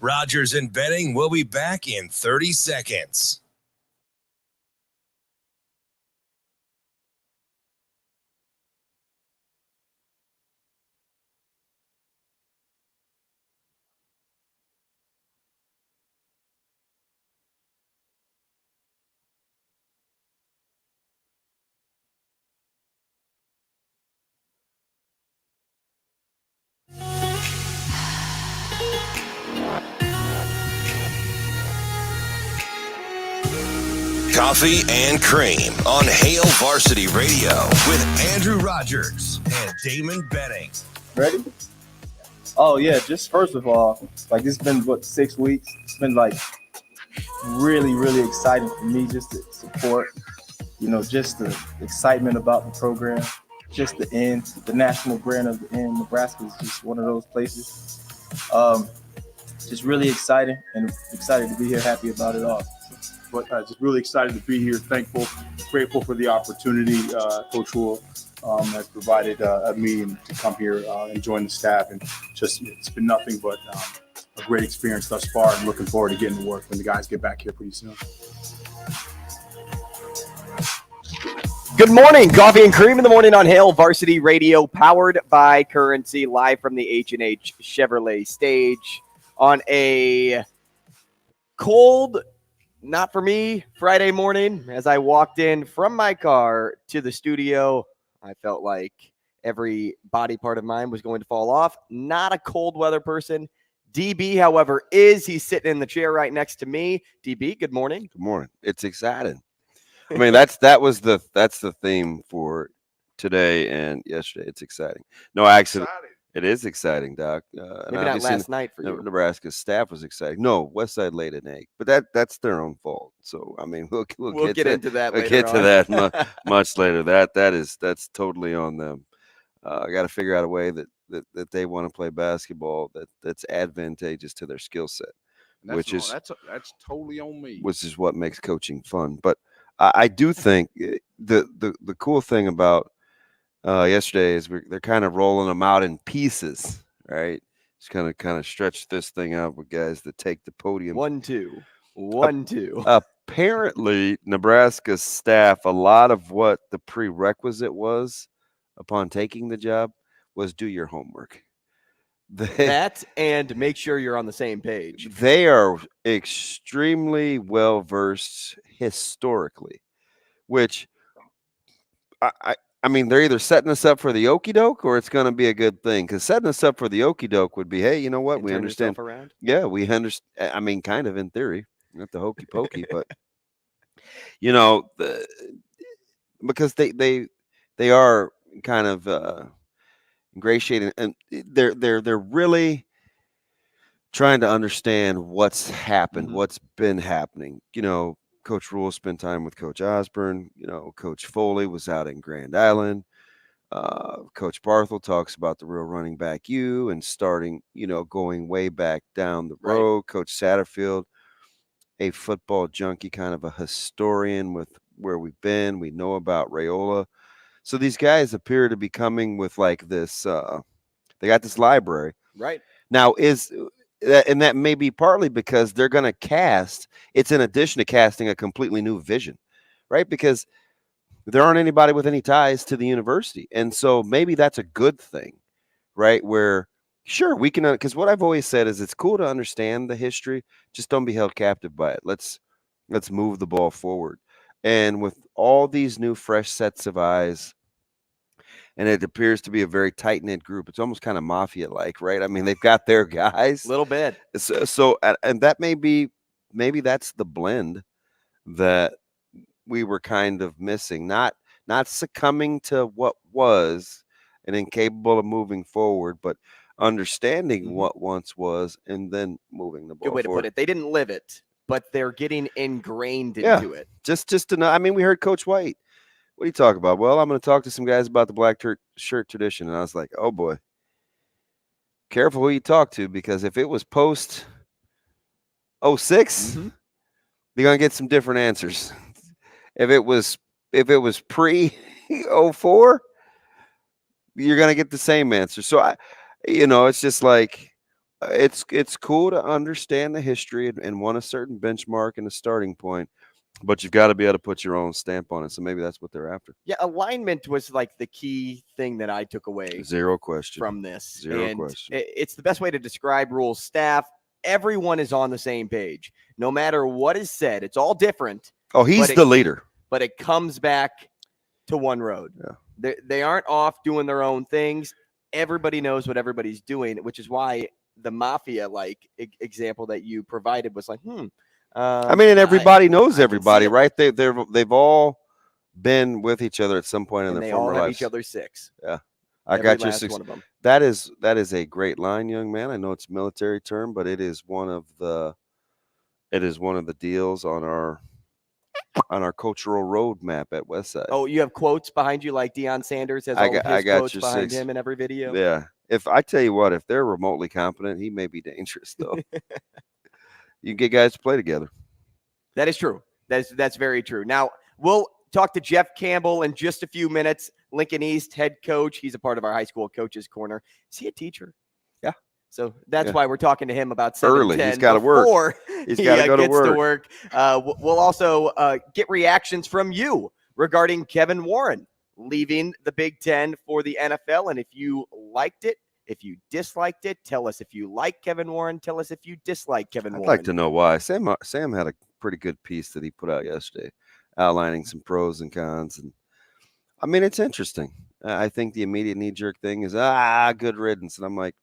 Rogers and Benning will be back in 30 seconds. Coffee and Cream on Hail Varsity Radio with Andrew Rogers and Damon Benning. Ready? Oh, yeah. Just first of all, like it's been, 6 weeks? It's been like really, really exciting for me just to support, just the excitement about the program, just the N, the national brand of the N. Nebraska is just one of those places. Just really exciting and excited to be here, happy about it all. But just really excited to be here, thankful, grateful for the opportunity Coach Rule has provided me to come here and join the staff. And just it's been nothing but a great experience thus far, and looking forward to getting to work when the guys get back here pretty soon. Good morning, Coffee and Cream in the morning on Hail Varsity Radio, powered by Currency, live from the H&H Chevrolet stage on a cold, not for me, Friday morning. As I walked in from my car to the studio, I felt like every body part of mine was going to fall off. Not a cold weather person. DB, however, is. He's sitting in the chair right next to me. DB, good morning. Good morning. It's exciting. I mean, that's the theme for today and yesterday. It's exciting. No accident. It is exciting, Doc. Maybe not last night for you. Nebraska's staff was exciting. No, Westside laid an egg, but that's their own fault. So I mean, we'll get into that. We'll get to that much later. That's totally on them. I got to figure out a way that they want to play basketball that's advantageous to their skill set, that's totally on me. Which is what makes coaching fun. But I do think the cool thing about yesterday is they're kind of rolling them out in pieces, right? Just kind of stretch this thing out with guys that take the podium. 1-2, 1-2. Apparently, Nebraska's staff, a lot of what the prerequisite was upon taking the job was do your homework. That and make sure you're on the same page. They are extremely well versed historically, which I mean, they're either setting us up for the okie doke or it's going to be a good thing. Because setting us up for the okie doke would be, hey, you know what? We understand. Yeah, we understand. I mean, kind of in theory, not the hokey pokey, but because they are kind of ingratiating, and they're really trying to understand what's happened, what's been happening. Coach Rule spent time with Coach Osborne. Coach Foley was out in Grand Island. Coach Barthel talks about the real running back and starting, going way back down the road. Right. Coach Satterfield, a football junkie, kind of a historian with where we've been. We know about Raiola. So these guys appear to be coming with like this. They got this library. Right. Now and that may be partly because they're going to cast. It's in addition to casting a completely new vision, right? Because there aren't anybody with any ties to the university. And so maybe that's a good thing, right? Where, sure, we can, because what I've always said is it's cool to understand the history. Just don't be held captive by it. Let's move the ball forward. And with all these new fresh sets of eyes, and it appears to be a very tight-knit group. It's almost kind of mafia-like, right? I mean, they've got their guys. A little bit. So and that maybe that's the blend that we were kind of missing. Not succumbing to what was and incapable of moving forward, but understanding what once was and then moving the ball forward. Good way to put it. They didn't live it, but they're getting ingrained into it. Just to know. I mean, we heard Coach White What are you talking about? Well, I'm going to talk to some guys about the black shirt tradition. And I was like, oh boy, careful who you talk to, because if it was post 06, you're going to get some different answers. If it was pre 04, you're going to get the same answer. So it's just like, it's cool to understand the history and want a certain benchmark and a starting point, but you've got to be able to put your own stamp on it. So maybe that's what they're after. Yeah, alignment was like the key thing that I took away. Zero question from this. Zero question. It's the best way to describe rules. Staff, everyone is on the same page. No matter what is said, it's all different. Oh, he's the leader. But it comes back to one road. Yeah. They aren't off doing their own things. Everybody knows what everybody's doing, which is why the mafia example that you provided was like, I mean, and everybody knows everybody, right? They've all been with each other at some point in their former lives. They all have each other six. Yeah, I got you six. One of them. That is a great line, young man. I know it's a military term, but it is one of the deals on our cultural roadmap at Westside. Oh, you have quotes behind you like Deion Sanders has all his quotes behind him in every video? Yeah. If I tell you what, if they're remotely competent, he may be dangerous, though. You get guys to play together. That is true. That's very true. Now, we'll talk to Jeff Campbell in just a few minutes. Lincoln East head coach. He's a part of our high school coaches corner. Is he a teacher? Yeah. So that's why we're talking to him about 7:10 early. He's got to work. He's got to go to work. We'll also get reactions from you regarding Kevin Warren leaving the Big Ten for the NFL. And if you liked it, if you disliked it, tell us. If you like Kevin Warren, tell us if you dislike Kevin Warren. I'd like to know why. Sam had a pretty good piece that he put out yesterday, outlining some pros and cons. And I mean, it's interesting. I think the immediate knee-jerk thing is, good riddance. And I'm like,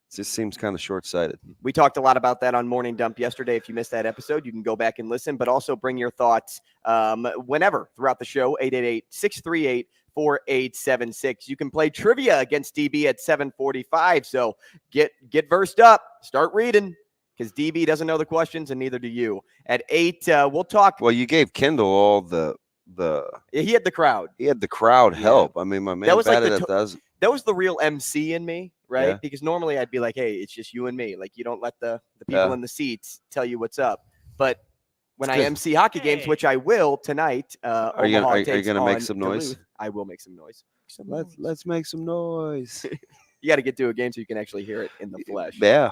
it just seems kind of short-sighted. We talked a lot about that on Morning Dump yesterday. If you missed that episode, you can go back and listen, but also bring your thoughts whenever throughout the show, 888-638-4876. You can play trivia against DB at 7:45. So get versed up, start reading, because DB doesn't know the questions and neither do you. At 8, we'll talk. Well, you gave Kendall all the he had the crowd. He had the crowd help. I mean, my man batted a dozen. That was the real MC in me, right? Yeah. Because normally I'd be like, hey, it's just you and me. Like, you don't let the people in the seats tell you what's up. But when I MC hockey games, which I will tonight, are you gonna make some noise? Duluth, I will make some noise. Let's make some noise. You got to get to a game so you can actually hear it in the flesh. Yeah.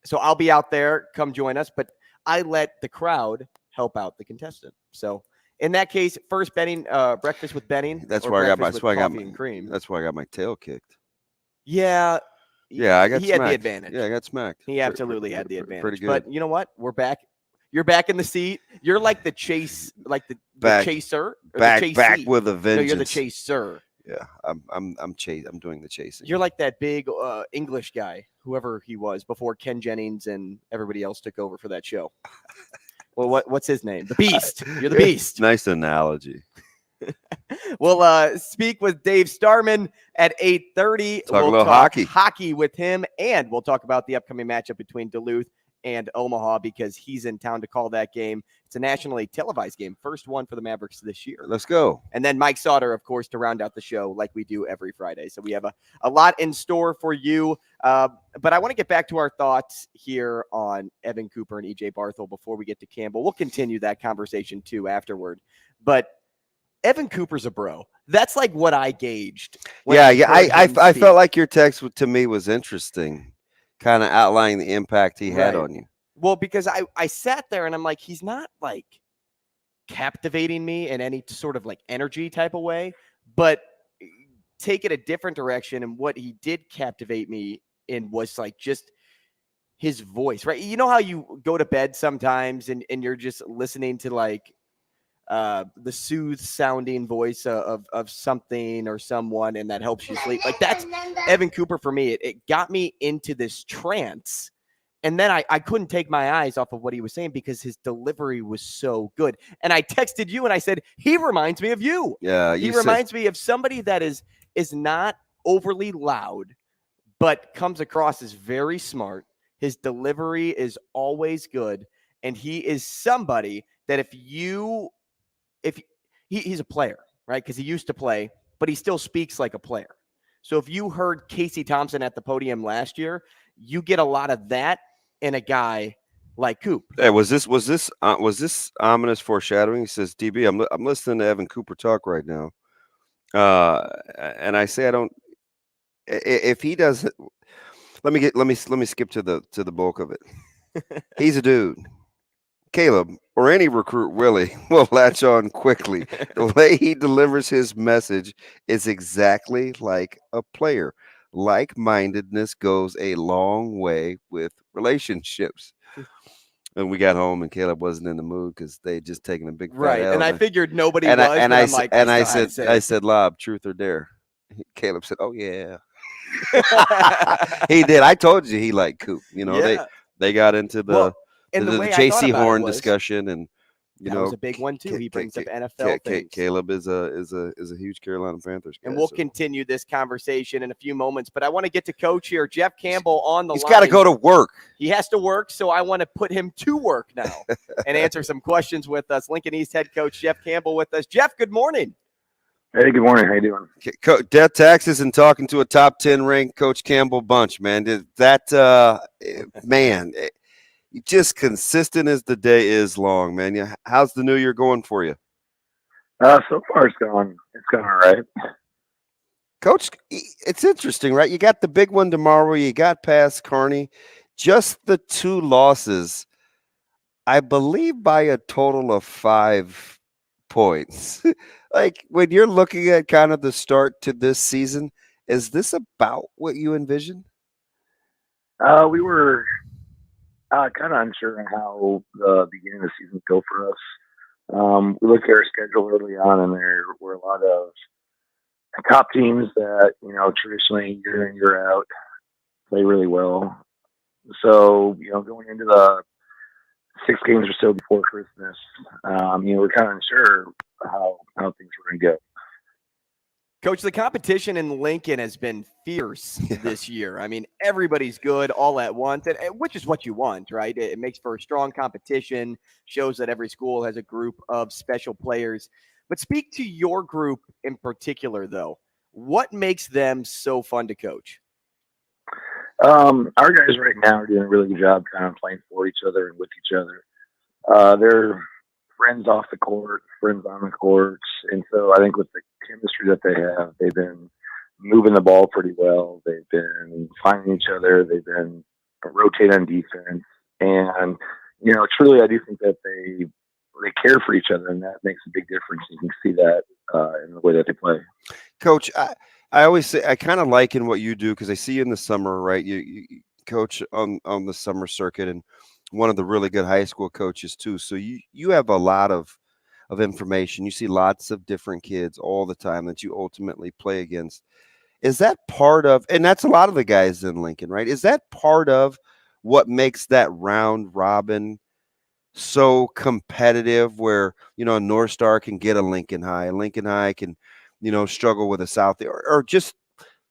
So I'll be out there. Come join us. But I let the crowd help out the contestant. So in that case, first Benning, breakfast with Benning. That's where I got my cream. That's why I got my tail kicked. Yeah. Yeah, I got he smacked. had the advantage. Yeah, I got smacked. He absolutely had the advantage. Pretty good. But you know what? We're back. You're back in the seat. You're like the chase, like the chaser. Back the with a vengeance. No, you're the chaser. Yeah, I'm doing the chasing. You're like that big English guy, whoever he was before Ken Jennings and everybody else took over for that show. Well, what's his name? The Beast. You're the Beast. Nice analogy. We'll speak with Dave Starman at 8:30. We'll talk hockey with him, and we'll talk about the upcoming matchup between Duluth and Omaha because he's in town to call that game. It's a nationally televised game, first one for the Mavericks this year. Let's go. And then Mike Sautter, of course, to round out the show like we do every Friday. So we have a lot in store for you. But I want to get back to our thoughts here on Evan Cooper and EJ Barthel before we get to Campbell. We'll continue that conversation too afterward. But Evan Cooper's a bro. That's like what I gauged. I felt like your text to me was interesting, kind of outlining the impact he had on you. Well, because I sat there and I'm like, he's not like captivating me in any sort of like energy type of way, but take it a different direction. And what he did captivate me in was like just his voice, right? You know how you go to bed sometimes and you're just listening to like the soothe sounding voice of something or someone, and that helps you sleep. Like that's Evan Cooper for me. It got me into this trance. And then I couldn't take my eyes off of what he was saying because his delivery was so good. And I texted you and I said, he reminds me of you. Yeah. He reminds me of somebody that is not overly loud, but comes across as very smart. His delivery is always good. And he is somebody that if he's a player, right? Because he used to play, but he still speaks like a player. So if you heard Casey Thompson at the podium last year, you get a lot of that in a guy like Coop. Hey, was this ominous foreshadowing? He says, DB, I'm listening to Evan Cooper talk right now. And I say I don't. If he does, let me skip to the bulk of it. He's a dude. Caleb or any recruit really will latch on quickly. The way he delivers his message is exactly like a player. Like-mindedness goes a long way with relationships. And we got home, and Caleb wasn't in the mood because they had just taken a big fat Right. L. And I figured nobody and was. I, and but I, I'm like, and I still had to said, say it. Lob, truth or dare? Caleb said, oh yeah. He did. I told you he liked Coop. You know, Yeah. they got into the and the way I thought J.C. about it Horn was, discussion, and that was a big one too. He brings up NFL things. Caleb is a huge Carolina Panthers guy. And we'll continue this conversation in a few moments. But I want to get to Coach here, Jeff Campbell on the line. He's got to go to work. He has to work, so I want to put him to work now and answer some questions with us. Lincoln East head coach Jeff Campbell with us. Jeff, good morning. Hey, good morning. How you doing? Death, taxes, and talking to a top 10 ranked Coach Campbell bunch, man. Man, just consistent as the day is long, man. Yeah, how's the new year going for you? So far it's gone all right. Coach, it's interesting, right? You got the big one tomorrow. You got past Kearney. Just the 2 losses, I believe, by a total of 5 points. Like, when you're looking at kind of the start to this season, is this about what you envisioned? We were kind of unsure on how the beginning of the season would go for us. We looked at our schedule early on, and there were a lot of top teams that, traditionally year in, year out play really well. So, going into the 6 games or so before Christmas, we're kind of unsure how things were going to go. Coach, the competition in Lincoln has been fierce this year. I mean, everybody's good all at once, which is what you want, right? It makes for a strong competition, shows that every school has a group of special players. But speak to your group in particular, though. What makes them so fun to coach? Our guys right now are doing a really good job kind of playing for each other and with each other. They're friends off the court, friends on the court. And so I think with the chemistry that they have, they've been moving the ball pretty well. They've been finding each other. They've been rotating on defense. And, truly, I do think that they care for each other, and that makes a big difference. You can see that in the way that they play. Coach, I always say I kind of liken what you do because I see you in the summer, right? You coach on the summer circuit, and one of the really good high school coaches too. So you have a lot of information. You see lots of different kids all the time that you ultimately play against. Is that part of, and that's a lot of the guys in Lincoln, right? Is that part of what makes that round robin so competitive where, North Star can get a Lincoln High can, struggle with a South, or just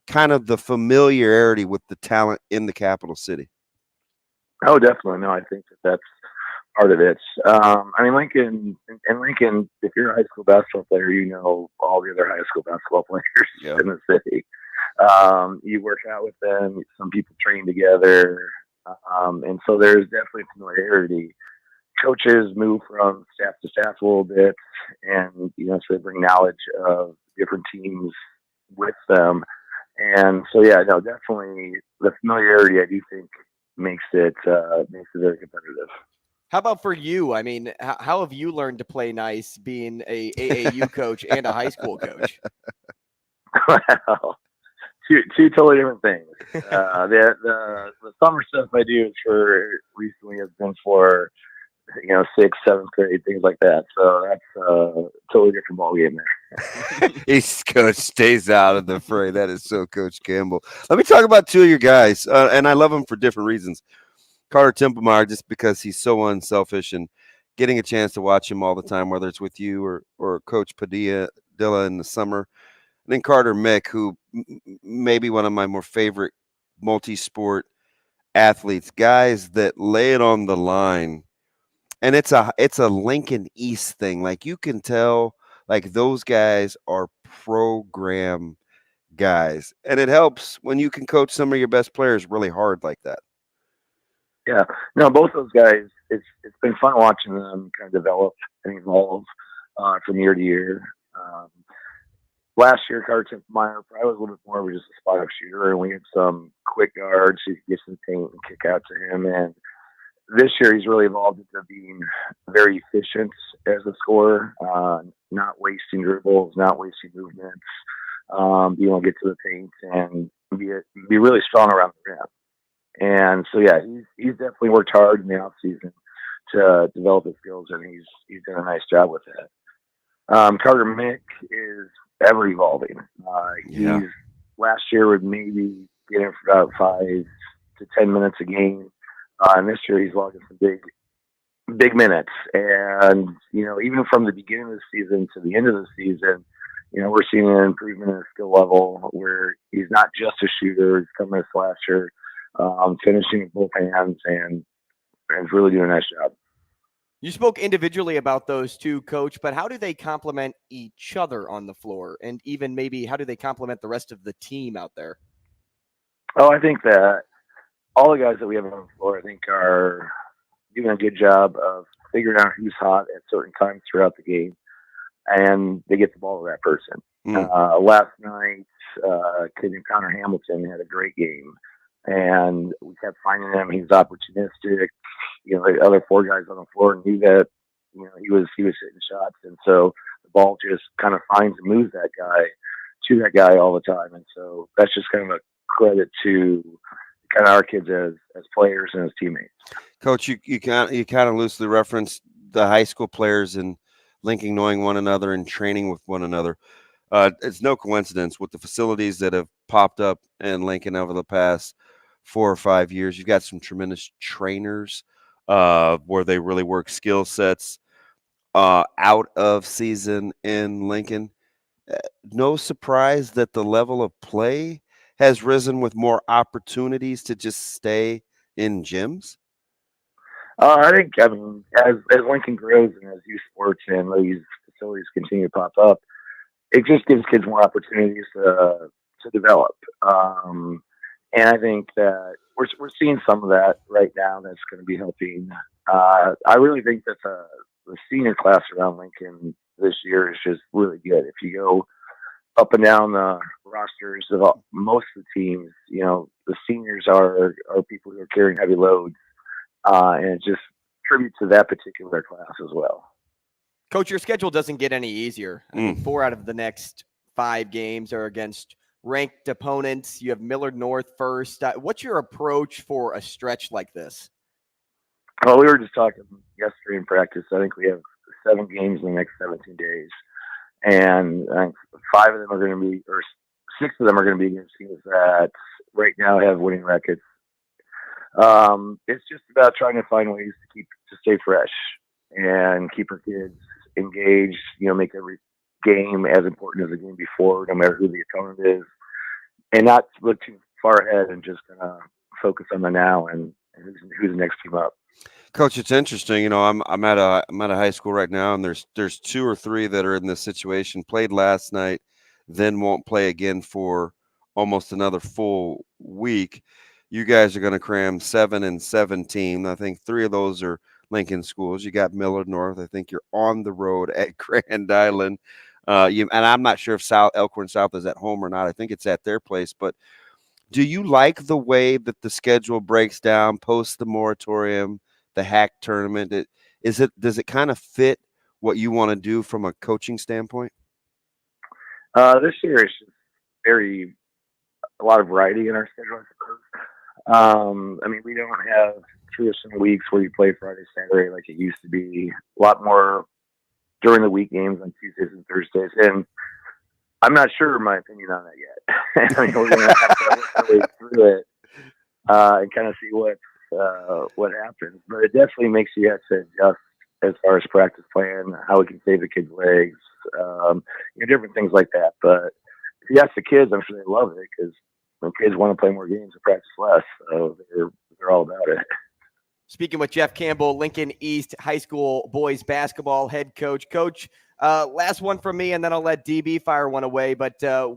kind of the familiarity with the talent in the capital city? Oh, definitely. No, I think that's part of it. Lincoln, if you're a high school basketball player, all the other high school basketball players in the city. You work out with them. Some people train together. And so there's definitely familiarity. Coaches move from staff to staff a little bit, and so they bring knowledge of different teams with them. And so, definitely the familiarity, I do think, makes it very competitive. How about for you? I mean, how have you learned to play nice being a AAU coach and a high school coach? Well, two totally different things. The summer stuff I do recently has been for 6th, 7th grade, things like that. So that's a totally different ballgame there. He's coach stays out of the fray. That is so Coach Campbell. Let me talk about 2 of your guys, and I love them for different reasons. Carter Templemeyer, just because he's so unselfish, and getting a chance to watch him all the time, whether it's with you or Coach Padilla in the summer. And then Carter Mick, who may be one of my more favorite multi-sport athletes, guys that lay it on the line. And it's a Lincoln East thing. Like, you can tell Like those guys are program guys, and it helps when you can coach some of your best players really hard like that. Yeah, no, both those guys. It's been fun watching them kind of develop and evolve from year to year. Last year, Carter Meyer probably was a little bit more of just a spot-up shooter, and we had some quick guards who could get some paint and kick out to him. And this year, he's really evolved into being very efficient as a scorer, not wasting dribbles, not wasting movements, being able to get to the paint and be really strong around the rim. And so, yeah, he's definitely worked hard in the off season to develop his skills, and he's done a nice job with that. Carter Mick is ever evolving. He's last year would maybe get in for about 5 to 10 minutes a game, and this year he's logging some big minutes. And even from the beginning of the season to the end of the season, we're seeing an improvement in his skill level where he's not just a shooter; he's coming a slasher, finishing with both hands, and is really doing a nice job. You spoke individually about those two, Coach, but how do they complement each other on the floor? And even maybe how do they complement the rest of the team out there? Oh, I think that all the guys that we have on the floor, I think, are doing a good job of figuring out who's hot at certain times throughout the game, and they get the ball to that person. Last night, kid named Connor Hamilton had a great game, and we kept finding him. He was opportunistic. The other 4 guys on the floor knew that he was hitting shots, and so the ball just kind of finds and moves that guy all the time. And so that's just kind of a credit to kind of our kids as players and as teammates. Coach, you kind of loosely referenced the high school players and linking, knowing one another, and training with one another. It's no coincidence with the facilities that have popped up in Lincoln over the past 4 or 5 years. You've got some tremendous trainers where they really work skill sets out of season in Lincoln. No surprise that the level of play has risen with more opportunities to just stay in gyms. I think, as Lincoln grows and as youth sports and these facilities continue to pop up, it just gives kids more opportunities to develop. And I think that we're seeing some of that right now that's going to be helping. I really think that the senior class around Lincoln this year is just really good. If you go up and down the rosters of most of the teams, the seniors are people who are carrying heavy loads, and it just tributes to that particular class as well. Coach, your schedule doesn't get any easier. I mean, 4 out of the next 5 games are against ranked opponents. You have Millard North first. What's your approach for a stretch like this? Well, we were just talking yesterday in practice. I think we have 7 games in the next 17 days. And I think 5 of them are going to be, or 6 of them are going to be against teams that right now have winning records. It's just about trying to find ways to stay fresh and keep our kids engaged, make every game as important as the game before, no matter who the opponent is, and not look too far ahead and just kind of focus on the now and who's the next team up. Coach, it's interesting. I'm at a high school right now, and there's 2 or 3 that are in this situation. Played last night, then won't play again for almost another full week. You guys are going to cram 7 and 17. I think 3 of those are Lincoln schools. You got Millard North. I think you're on the road at Grand Island. And I'm not sure if Elkhorn South is at home or not. I think it's at their place. But do you like the way that the schedule breaks down post the moratorium, the hack tournament? Does it kind of fit what you want to do from a coaching standpoint? This year is just a lot of variety in our schedule, I suppose. We don't have traditional weeks where you play Friday, Saturday like it used to be. A lot more during the week games on Tuesdays and Thursdays. And I'm not sure my opinion on that yet. We're going to have to work our way through it and kind of see what happens. But it definitely makes you have to adjust as far as practice plan, how we can save the kids' legs, different things like that. But if you ask the kids, I'm sure they love it because when kids want to play more games and practice less, so they're all about it. Speaking with Jeff Campbell, Lincoln East High School boys basketball head coach. Coach, Last one from me, and then I'll let DB fire one away. But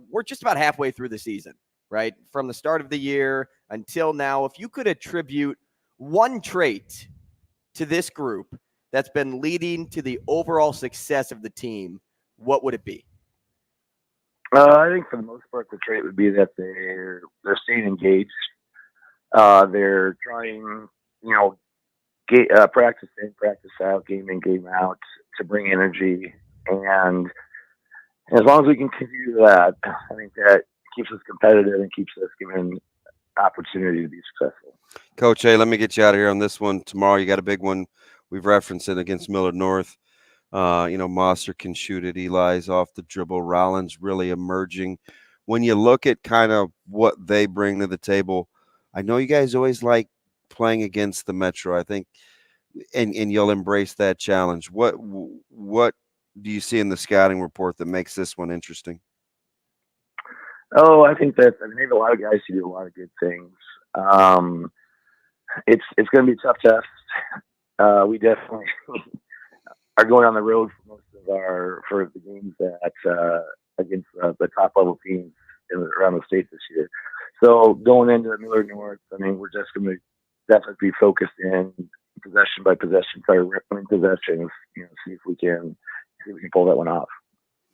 we're just about halfway through the season, right? From the start of the year until now, if you could attribute one trait to this group that's been leading to the overall success of the team, what would it be? I think for the most part, the trait would be that they're staying engaged. They're trying, practice in, practice out, game in, game out to bring energy. And as long as we can continue that, I think that keeps us competitive and keeps us given opportunity to be successful. Coach, hey, let me get you out of here on this one. Tomorrow you got a big one. We've referenced it against Millard North. Mosser can shoot it. Eli's off the dribble. Rollins really emerging. When you look at kind of what they bring to the table, I know you guys always like playing against the Metro, I think, and you'll embrace that challenge. What do you see in the scouting report that makes this one interesting? Oh, I think that they have a lot of guys who do a lot of good things. It's going to be a tough test. We definitely are going on the road for the games that against the top level teams around the state this year. So going into Millard North, I mean, we're just going to definitely be focused in possession by possession, try to win possessions. See if we can pull that one off.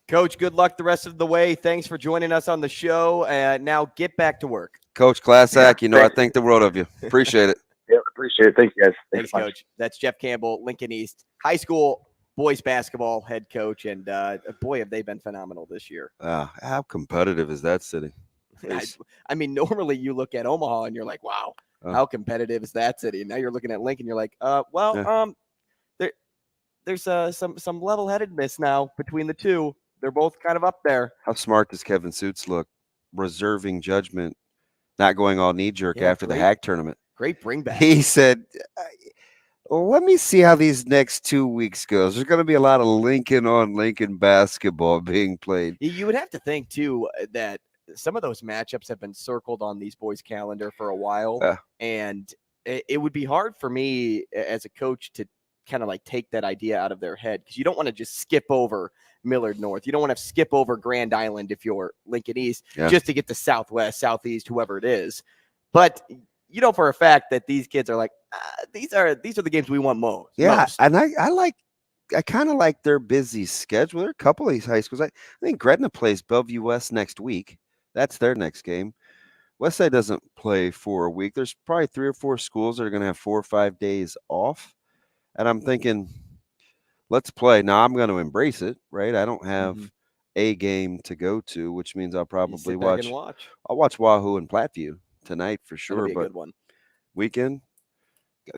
Coach, good luck the rest of the way. Thanks for joining us on the show. Now get back to work. Coach, class act. I think the world of you. Appreciate it. Yeah, appreciate it. Thank you, guys. Thanks, Coach. That's Jeff Campbell, Lincoln East High School boys basketball head coach, and boy, have they been phenomenal this year. How competitive is that city? I mean, normally you look at Omaha and you're like, wow, how competitive is that city? And now you're looking at Lincoln, you're like, there's some level-headedness now between the two. They're both kind of up there. How smart does Kevin Suits look? Reserving judgment, not going all knee-jerk after the hack tournament. Great bring back. He said, let me see how these next 2 weeks goes. There's going to be a lot of Lincoln on Lincoln basketball being played. You would have to think, too, that some of those matchups have been circled on these boys' calendar for a while. And it would be hard for me as a coach to kind of like take that idea out of their head, because you don't want to just skip over Millard North. You don't want to skip over Grand Island if you're Lincoln East just to get to Southwest, Southeast, whoever it is. But you know for a fact that these kids are like, these are the games we want most. Yeah, and I kind of like their busy schedule. There are a couple of these high schools. I think Gretna plays Bellevue West next week. That's their next game. Westside doesn't play for a week. There's probably 3 or 4 schools that are going to have 4 or 5 days off. And I'm thinking, let's play. Now, I'm going to embrace it, right? I don't have a game to go to, which means I'll probably watch. I'll watch Wahoo and Platteview tonight for sure. That'll be a good one. Weekend,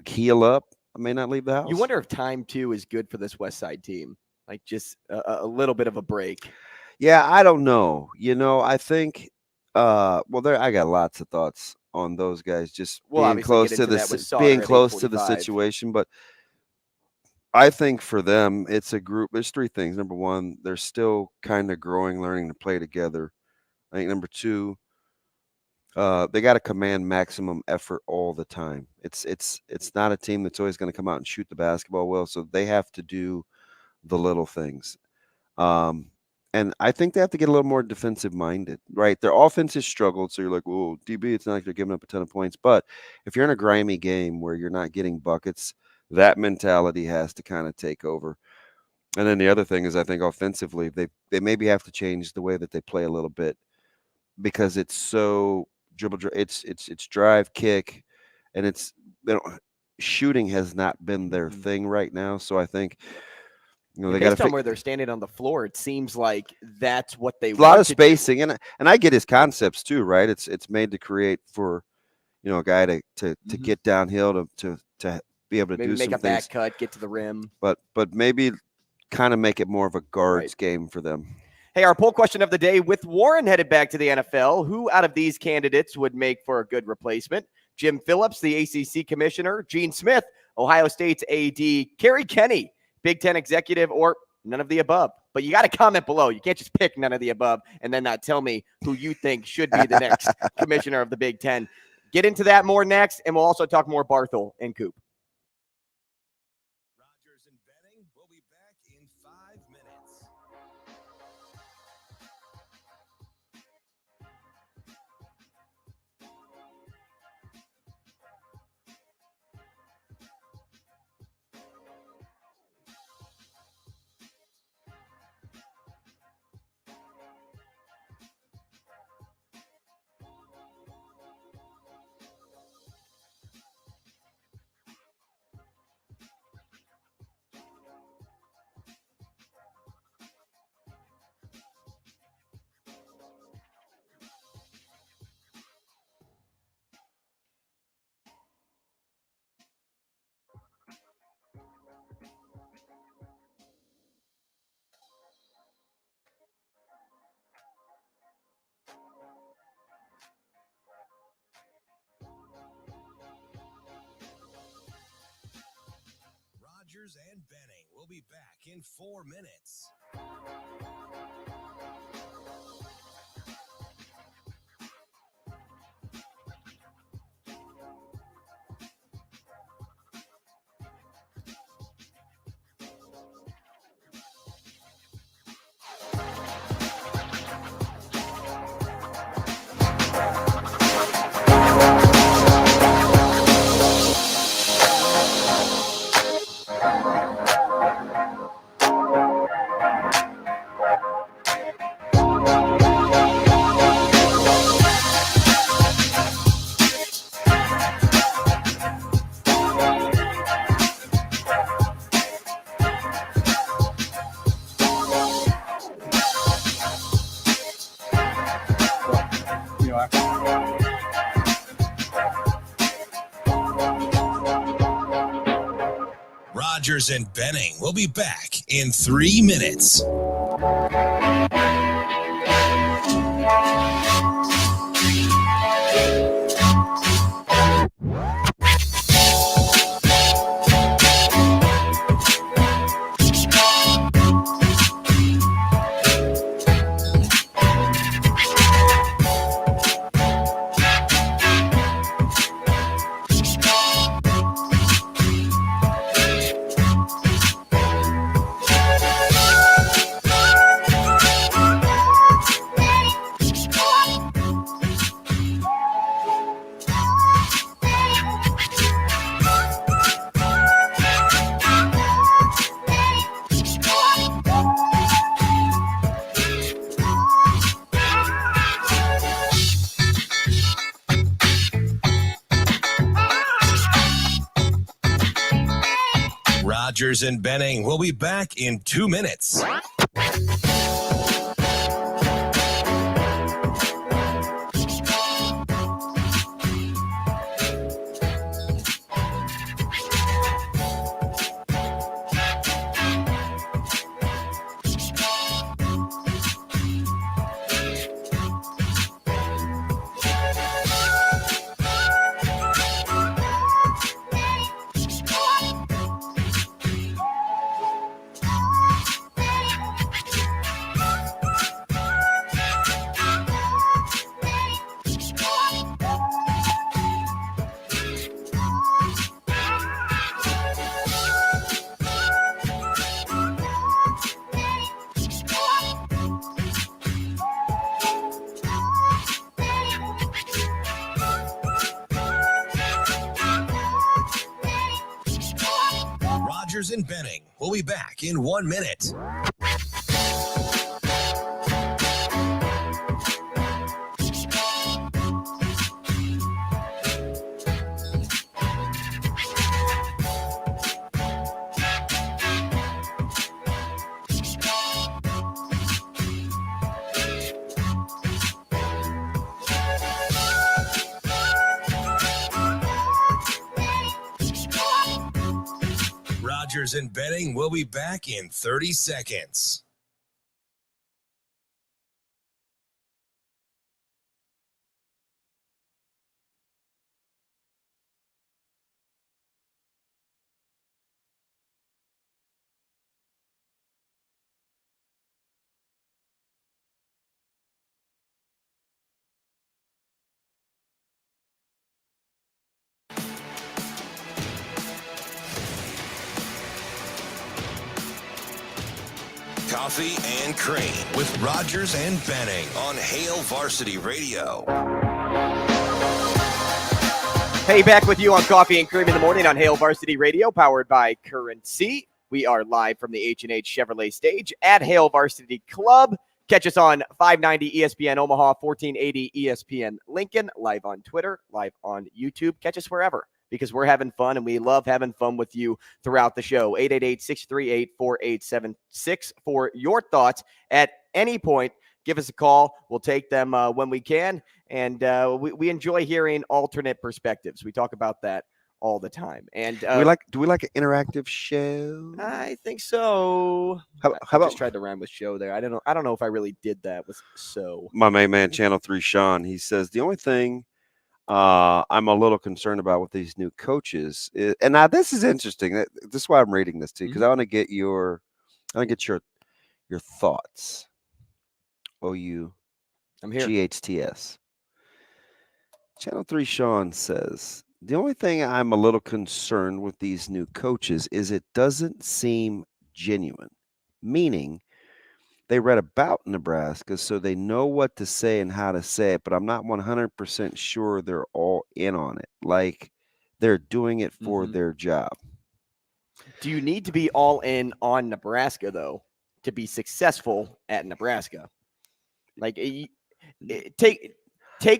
heal up. I may not leave the house. You wonder if time, too, is good for this West Side team. Like just a little bit of a break. Yeah, I don't know. I think, I got lots of thoughts on those guys just being close to the situation. But I think for them, it's a group. There's 3 things. Number 1, they're still kind of growing, learning to play together. I think number 2, they got to command maximum effort all the time. It's not a team that's always going to come out and shoot the basketball well, so they have to do the little things. And I think they have to get a little more defensive minded, right? Their offense has struggled, so you're like, "Whoa, DB, it's not like they're giving up a ton of points." But if you're in a grimy game where you're not getting buckets, that mentality has to kind of take over. And then the other thing is, I think offensively, they maybe have to change the way that they play a little bit, because it's so dribble, it's drive, kick, and shooting has not been their thing right now. So I think they got to where they're standing on the floor. It seems like that's what they want. A lot of spacing, and I get his concepts too, right? It's made to create for a guy to get downhill to be able to maybe do make some a back cut, get to the rim, but maybe kind of make it more of a guards game for them. Hey, our poll question of the day: with Warren headed back to the NFL, who out of these candidates would make for a good replacement? Jim Phillips, the ACC commissioner; Gene Smith, Ohio State's AD; Kerry Kenny, Big Ten executive, or none of the above? But you got to comment below. You can't just pick none of the above and then not tell me who you think should be the next commissioner of the Big Ten. Get into that more next, and we'll also talk more Barthel and Coop. Rogers and Benning will be back in 5 minutes. Rogers and Benning will be back in 4 minutes. Rogers and Benning will be back in 3 minutes. Rogers and Benning will be back in 2 minutes. Rogers and Benning will be back in 1 minute. Rogers and Benning will be back in 30 seconds. Coffee and Cream with Rogers and Benning on Hail Varsity Radio. Hey, back with you on Coffee and Cream in the morning on Hail Varsity Radio, powered by Currency. We are live from the H&H Chevrolet stage at Hail Varsity Club. Catch us on 590 ESPN Omaha, 1480 ESPN Lincoln, live on Twitter, live on YouTube. Catch us wherever, because we're having fun, and we love having fun with you throughout the show. 888-638-4876 for your thoughts at any point. Give us a call. We'll take them when we can, and we enjoy hearing alternate perspectives. We talk about that all the time. And do we like an interactive show? I think so. How about just tried to rhyme with show there? I don't know if I really did that with so. My main man, Channel 3 Sean, he says the only thing I'm a little concerned about with these new coaches. And now this is interesting. This is why I'm reading this too, because I want to get your thoughts. OU I'm here. GHTS. Channel 3 Sean says, the only thing I'm a little concerned with these new coaches is it doesn't seem genuine, meaning they read about Nebraska, so they know what to say and how to say it, but I'm not 100% sure they're all in on it. Like they're doing it for their job. Do you need to be all in on Nebraska, though, to be successful at Nebraska? Like, take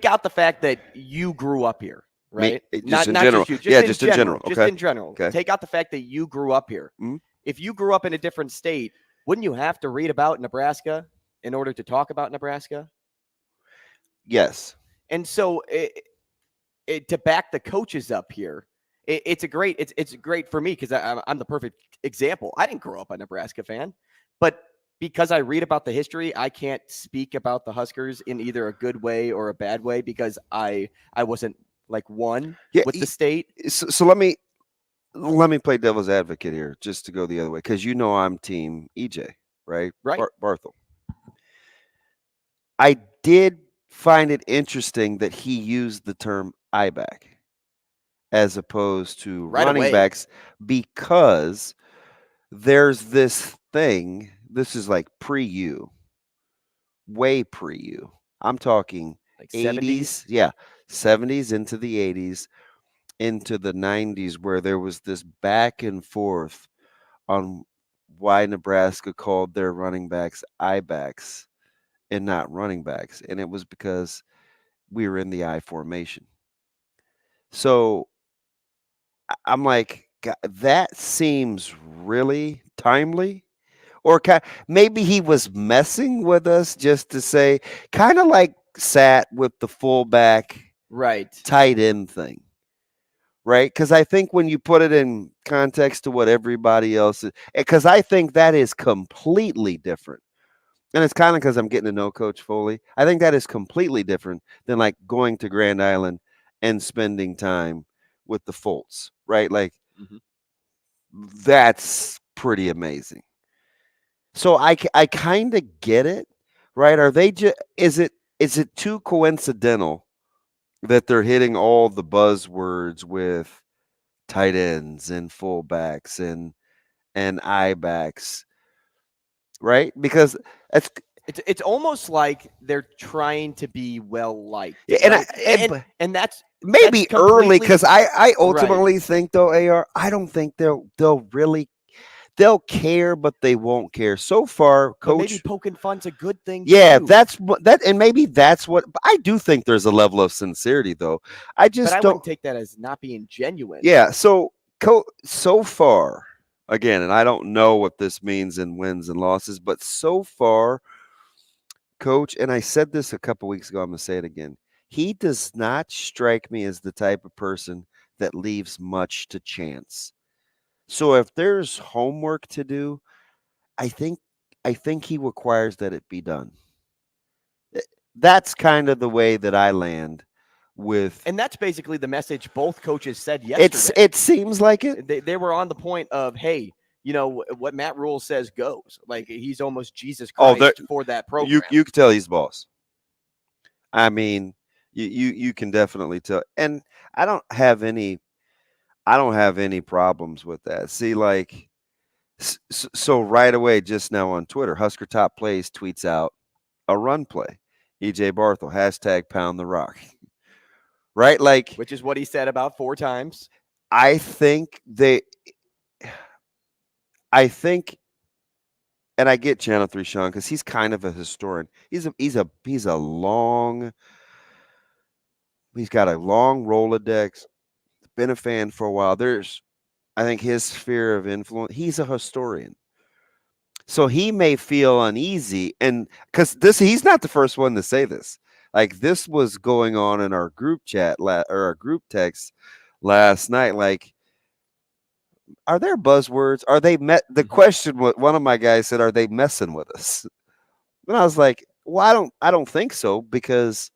out the fact that you grew up here, right? Just in general. Just you. Just in general. Okay. Just in general. Okay. Take out the fact that you grew up here. Mm-hmm. If you grew up in a different state, wouldn't you have to read about Nebraska in order to talk about Nebraska? Yes. And so to back the coaches up here, it's great for me because I'm the perfect example. I didn't grow up a Nebraska fan, but because I read about the history, I can't speak about the Huskers in either a good way or a bad way because I wasn't like with the state. So let me play devil's advocate here, just to go the other way, because I'm team EJ, right? Right. Barthel. I did find it interesting that he used the term I-back as opposed to running backs, because there's this thing. This is like pre-U, way pre-U. I'm talking Like 80s, 70s into the 80s, into the 90s, where there was this back and forth on why Nebraska called their running backs I-backs and not running backs. And it was because we were in the I formation. So I'm like, God, that seems really timely. Or maybe he was messing with us just to say, kind of like Sat with the fullback tight end thing. Right? Because I think when you put it in context to what everybody else is, because I think that is completely different. And it's kind of because I'm getting to know Coach Foley. I think that is completely different than like going to Grand Island and spending time with the Foltz, right? Like that's pretty amazing. So I kind of get it, right? Are they just is it too coincidental that they're hitting all the buzzwords with tight ends and fullbacks and I-backs, right? Because it's almost like they're trying to be well liked. Yeah, right? And that's maybe that's early, because I ultimately think though, AR, I don't think they'll care, but they won't care. So far, Coach, maybe poking fun's a good thing. Yeah, too. that's what and maybe that's what. But I do think there's a level of sincerity, though. I wouldn't take that as not being genuine. Yeah. So far, again, and I don't know what this means in wins and losses, but so far, Coach, and I said this a couple weeks ago, I'm gonna say it again. He does not strike me as the type of person that leaves much to chance. So if there's homework to do, I think he requires that it be done. That's kind of the way that I land with. And that's basically the message both coaches said yesterday. It seems like it. They were on the point of, hey, what Matt Rule says goes. Like he's almost Jesus Christ for that program. You can tell he's boss. I mean, you can definitely tell. And I don't have any problems with that. See, like, so right away, just now on Twitter, Husker Top Plays tweets out a run play. EJ Barthel, # pound the rock. Right? Like, which is what he said about 4 times. I think, and I get Channel 3 Sean, because he's kind of a historian. He's got a long Rolodex. Been a fan for a while. I think his sphere of influence, he's a historian. So he may feel uneasy, and because he's not the first one to say this. Like, this was going on in our group chat or our group text last night. Like, are there buzzwords? Are they the question? What one of my guys said, are they messing with us? And I was like, well, I don't think so, because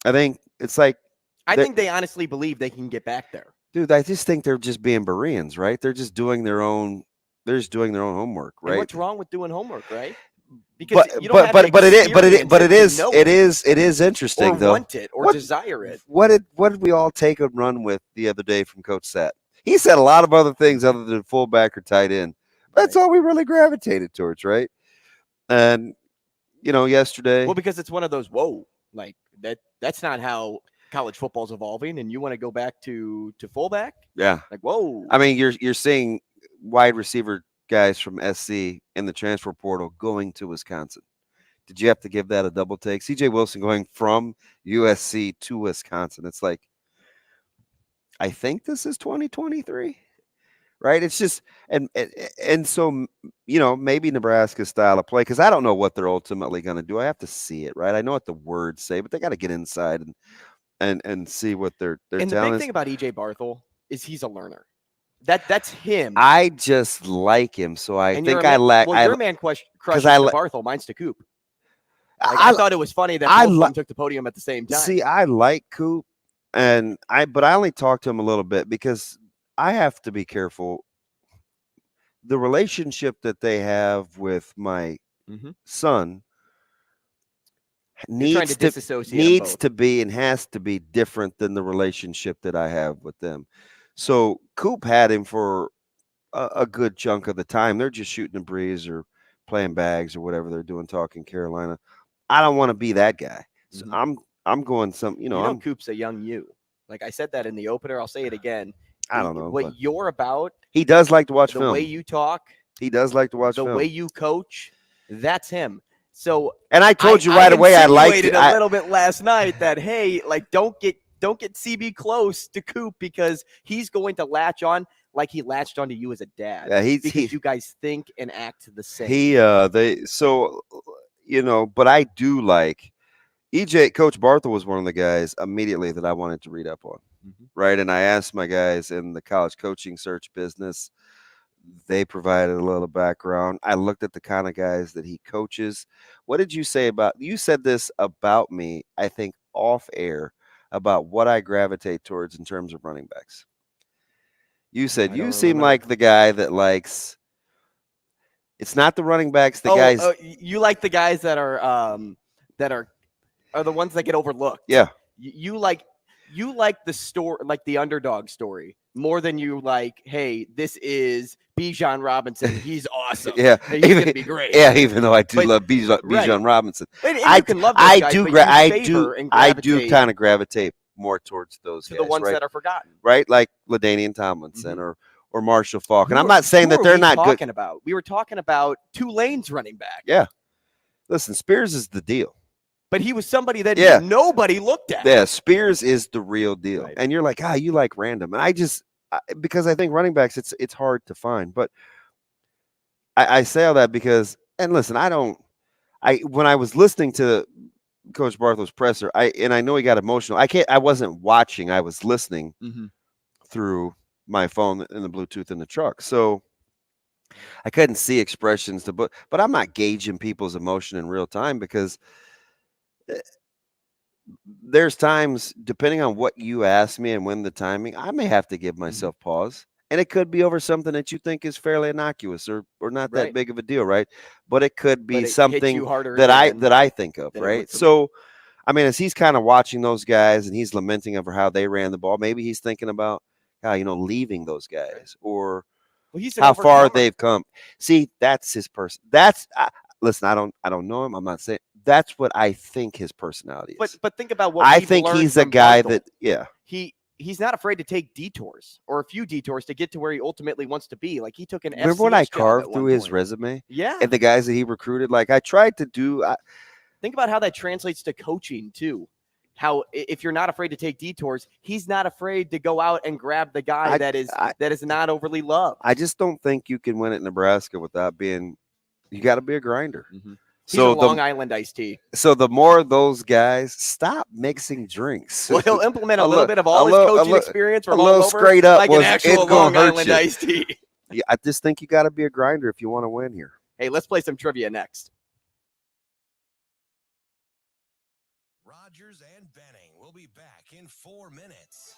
I think it's like I think they honestly believe they can get back there. Dude, I just think they're just being Bereans, right? They're just doing their own. They're just doing their own homework, right? And what's wrong with doing homework, right? Because you don't have it is interesting or though. Want it or desire it. What did we all take and run with the other day from Coach Sat? He said a lot of other things other than fullback or tight end. That's all we really gravitated towards, right? And yesterday. Well, because it's one of those like that's not how college football's evolving, and you want to go back to fullback? Yeah. Like, whoa. I mean, you're seeing wide receiver guys from SC in the transfer portal going to Wisconsin. Did you have to give that a double take? CJ Wilson going from USC to Wisconsin. It's like, I think this is 2023, right? It's just, and so, maybe Nebraska's style of play, because I don't know what they're ultimately going to do. I have to see it, right? I know what the words say, but they got to get inside and see what their and the big thing about EJ Barthel is he's a learner. That's him. I just like him, so I think I like. Well, your man crushes Barthel. Mine's to Coop. I thought it was funny that both of them took the podium at the same time. See, I like Coop, but I only talked to him a little bit because I have to be careful. The relationship that they have with my son needs to be and has to be different than the relationship that I have with them. So Coop had him for a good chunk of the time. They're just shooting a breeze or playing bags or whatever they're doing, talking Carolina. I don't want to be that guy. So I'm going some, Coop's a young you. Like I said that in the opener, I'll say it again. I don't know what you're about. He does like to watch film. The way you talk. He does like to watch film. The way you coach. That's him. So, and I told you right away I liked it a little bit last night that hey, like don't get CB close to Coop because he's going to latch on like he latched onto you as a dad. Yeah, because you guys think and act the same. But I do like Coach Barthel was one of the guys immediately that I wanted to read up on. Right. And I asked my guys in the college coaching search business. They provided a little background. I looked at the kind of guys that he coaches. What did you say you said this about me, I think off air, about what I gravitate towards in terms of running backs. You said you seem like the guy that likes. It's not the running backs. You like the guys that are the ones that get overlooked. Yeah. You like the story, like the underdog story, more than you like. Hey, this is Bijan Robinson. He's awesome. Yeah, he's gonna be great. Yeah, even though I do love Bijan Robinson, I can love. Those guys, I do kind of gravitate more towards those guys, the ones right? that are forgotten, right? Like LaDainian Tomlinson or Marshall Faulk. And I'm not saying that they're not good. We were talking about Tulane's running back. Yeah, listen, Spears is the deal. But he was somebody that nobody looked at. Yeah, Spears is the real deal. Right. And you're like, you like random. And because I think running backs, it's hard to find. But I say all that because, and listen, when I was listening to Coach Barthel's presser, I know he got emotional. I wasn't watching. I was listening through my phone and the Bluetooth in the truck. So I couldn't see expressions. But I'm not gauging people's emotion in real time because there's times, depending on what you ask me and when the timing, I may have to give myself pause. And it could be over something that you think is fairly innocuous or not that big of a deal, right? But it could be something that I think of, right? So, I mean, as he's kind of watching those guys and he's lamenting over how they ran the ball, maybe he's thinking about leaving those guys or how far they've come. See, that's his person. Listen, I don't know him. I'm not saying that's what I think his personality is. But think about what I think he's a guy Barthel. He's not afraid to take detours or a few detours to get to where he ultimately wants to be. Like he took an. Remember when I carved through his resume? Yeah, and the guys that he recruited. Like I tried to do. Think about how that translates to coaching too. How if you're not afraid to take detours, he's not afraid to go out and grab the guy that is not overly loved. I just don't think you can win at Nebraska without being. You got to be a grinder. He's a Long Island iced tea. So the more those guys stop mixing drinks, well, he'll implement a little bit of all his coaching experience from a little all over, straight up, like an actual Long Island iced tea. Yeah, I just think you got to be a grinder if you want to win here. Hey, let's play some trivia next. Rogers and Benning will be back in 4 minutes.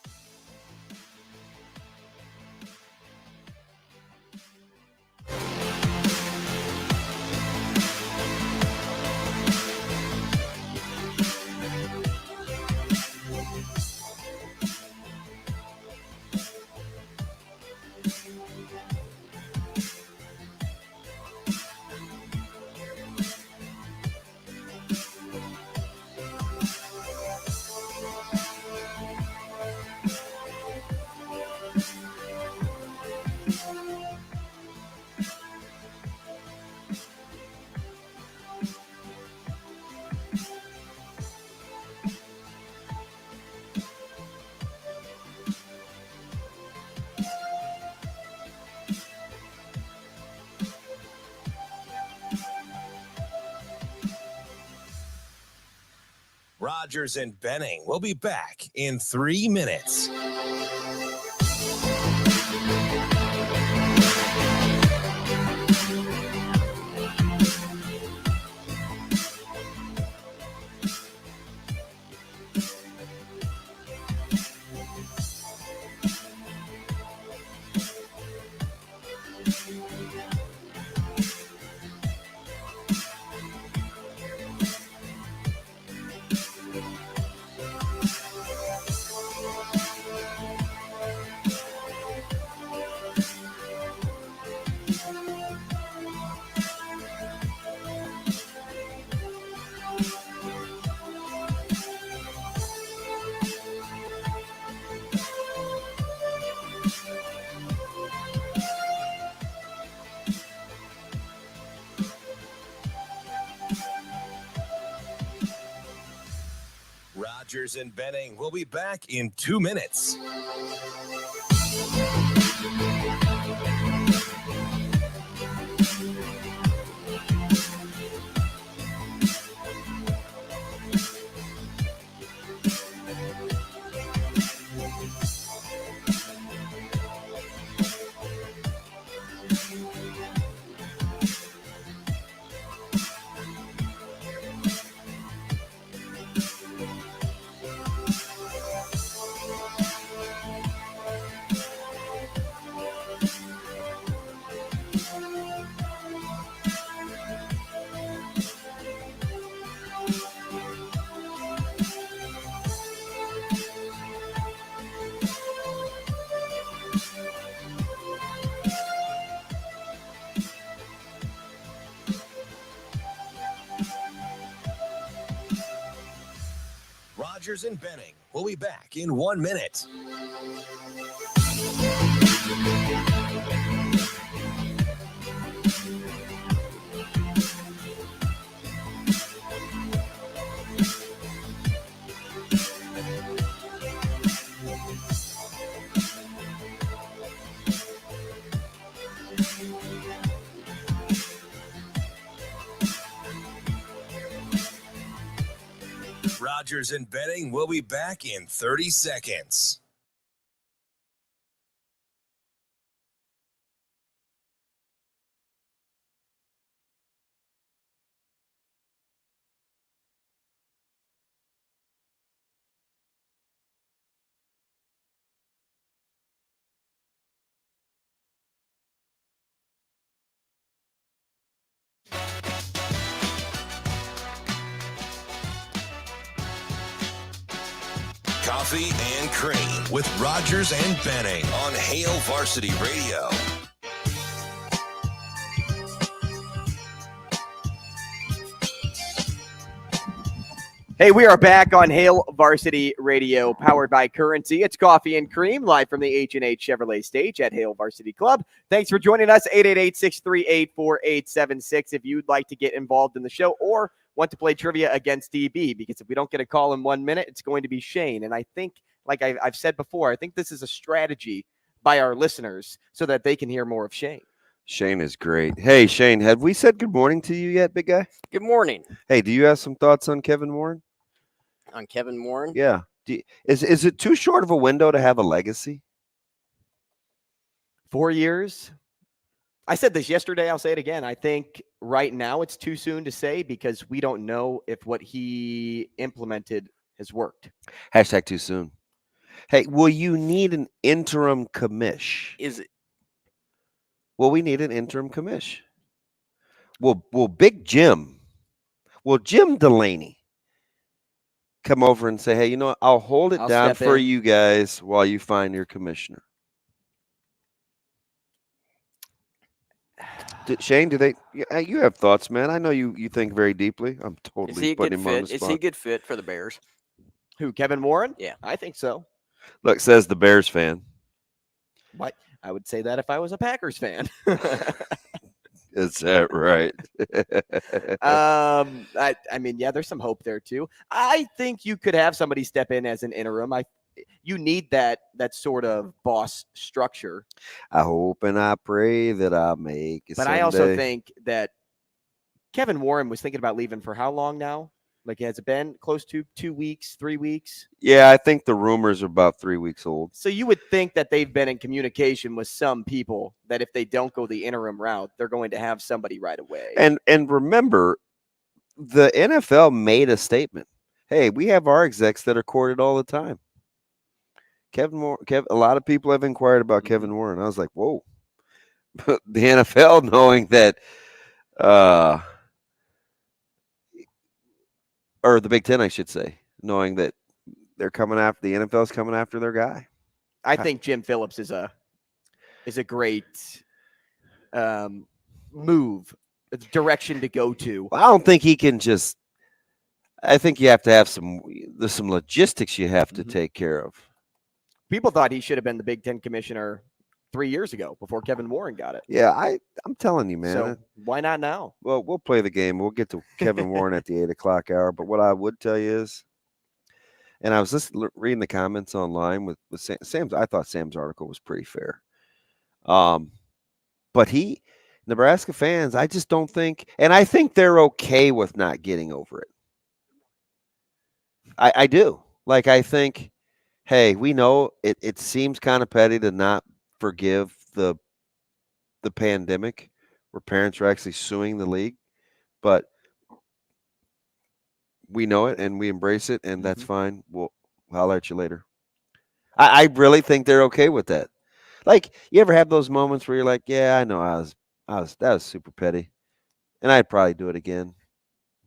Rogers and Benning will be back in 3 minutes. Rogers and Benning will be back in 2 minutes. Rogers and Benning will be back in 1 minute. Rogers and Benning will be back in 30 seconds. Coffee and Cream with Rogers and Benning on Hale Varsity Radio. Hey, we are back on Hale Varsity Radio, powered by Currency. It's Coffee and Cream, live from the H&H Chevrolet stage at Hale Varsity Club. Thanks for joining us, 888-638-4876, if you'd like to get involved in the show or want to play trivia against DB, because if we don't get a call in 1 minute, it's going to be Shane. And I think, like I've said before, I think this is a strategy by our listeners so that they can hear more of Shane. Shane is great. Hey, Shane, have we said good morning to you yet, big guy? Good morning. Hey, do you have some thoughts on Kevin Warren? On Kevin Warren? Yeah. Is it too short of a window to have a legacy? 4 years, I said this yesterday. I'll say it again. I think right now it's too soon to say because we don't know if what he implemented has worked. Hashtag too soon. Hey, will you need an interim commish? Is it? Will we need an interim commish? Will Big Jim, will Jim Delaney come over and say, hey, you know what? I'll hold it down step for in. you guys while you find your commissioner. Shane, do they? You have thoughts, man. I know you think very deeply. I'm Is totally he a putting good him on the fit? Is spot. he a good fit for the Bears? Who, Kevin Warren? Yeah. I think so. Look, says the Bears fan. What? I would say that if I was a Packers fan. Is that right? I mean, yeah, there's some hope there too. I think you could have somebody step in as an interim. You need that sort of boss structure. I hope and I pray that I'll make it But someday. I also think that Kevin Warren was thinking about leaving for how long now? Like, has it been close to 2 weeks, 3 weeks? Yeah, I think the rumors are about 3 weeks old. So you would think that they've been in communication with some people that if they don't go the interim route, they're going to have somebody right away. And remember, the NFL made a statement. Hey, we have our execs that are courted all the time. A lot of people have inquired about Kevin Warren. I was like, whoa. The NFL knowing that or the Big Ten, I should say, knowing that they're coming after the NFL's coming after their guy. I think Jim Phillips is a great move, direction to go to. I don't think he can just. I think you have to have there's some logistics you have to take care of. People thought he should have been the Big Ten commissioner 3 years ago before Kevin Warren got it. Yeah, I'm telling you, man. So why not now? Well, we'll play the game. We'll get to Kevin Warren at the 8:00 hour. But what I would tell you is, and I was just reading the comments online with Sam's. I thought Sam's article was pretty fair. But Nebraska fans, I just don't think, and I think they're okay with not getting over it. I do. Like, I think, hey, we know it seems kind of petty to not forgive the pandemic where parents are actually suing the league, but we know it and we embrace it, and that's fine. We'll holler at you later. I really think they're okay with that. Like, you ever have those moments where you're like, yeah, I know that was super petty, and I'd probably do it again,